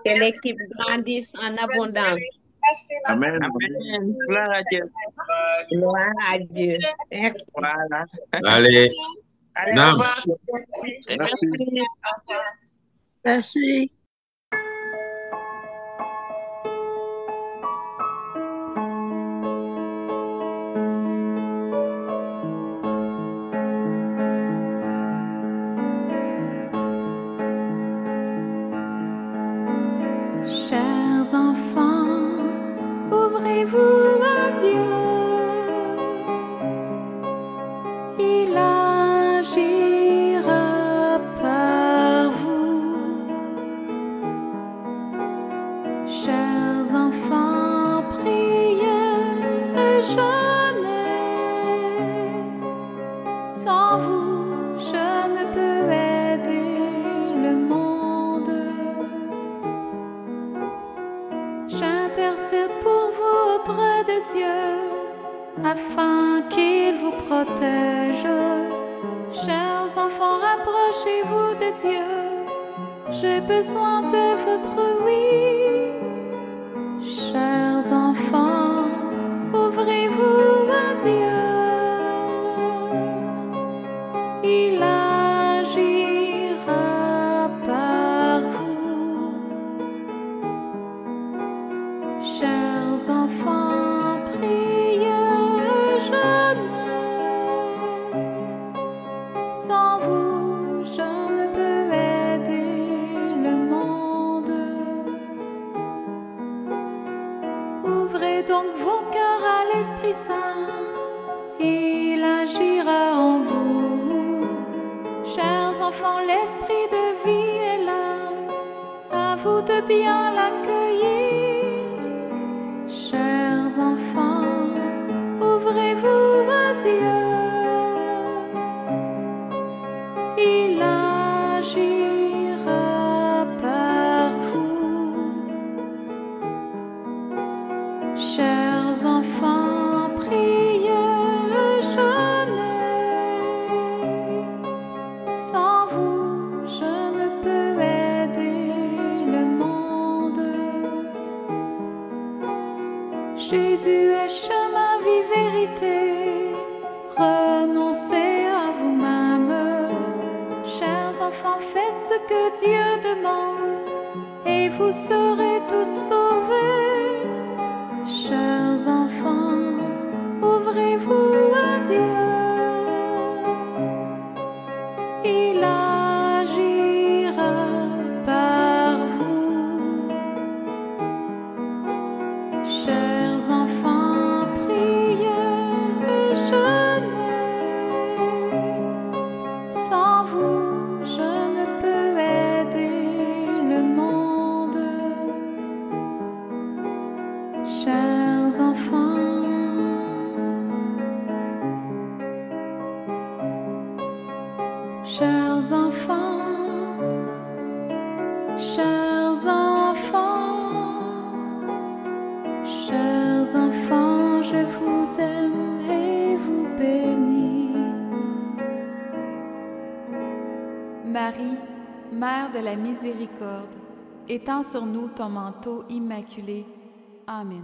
Que l'équipe grandisse en abondance. Amen. Amen. Gloire à Dieu. Gloire à Dieu. Merci. Voilà. Allez. Allez, au Nam. revoir. Merci. Merci. Chers enfants, ouvrez-vous à Dieu. Il agira par vous. Chers enfants, priez et jeûnez. Sans vous, je ne peux aider le monde. J'intercède pour vous auprès de Dieu, afin qu'il vous protège. Chers enfants, rapprochez-vous de Dieu. J'ai besoin de votre oui. Chers enfants, ouvrez-vous à Dieu. Il agira par vous. Chers enfants, priez, jeûnez. Sans vous, je ne peux aider le monde. Ouvrez donc vos cœurs à l'Esprit Saint, il agira en vous. Chers enfants, l'Esprit de vie est là, à vous de bien l'accueillir. Chers enfants, ouvrez-vous à Dieu. Il agira par vous. Chers enfants, priez, jeûnez. Sans vous, je ne peux aider le monde. Jésus est chemin, vie, vérité. Renoncez à vous-même. Chers enfants, faites ce que Dieu demande et vous serez tous sauvés. Chers enfants, ouvrez-vous à Dieu. Il agira par vous. Chers enfants, priez et jeûnez. Sans vous, je ne peux aider le monde. Chers enfants, chers enfants, je vous aime et vous bénis. Marie, Mère de la miséricorde, étends sur nous ton manteau immaculé. Amen.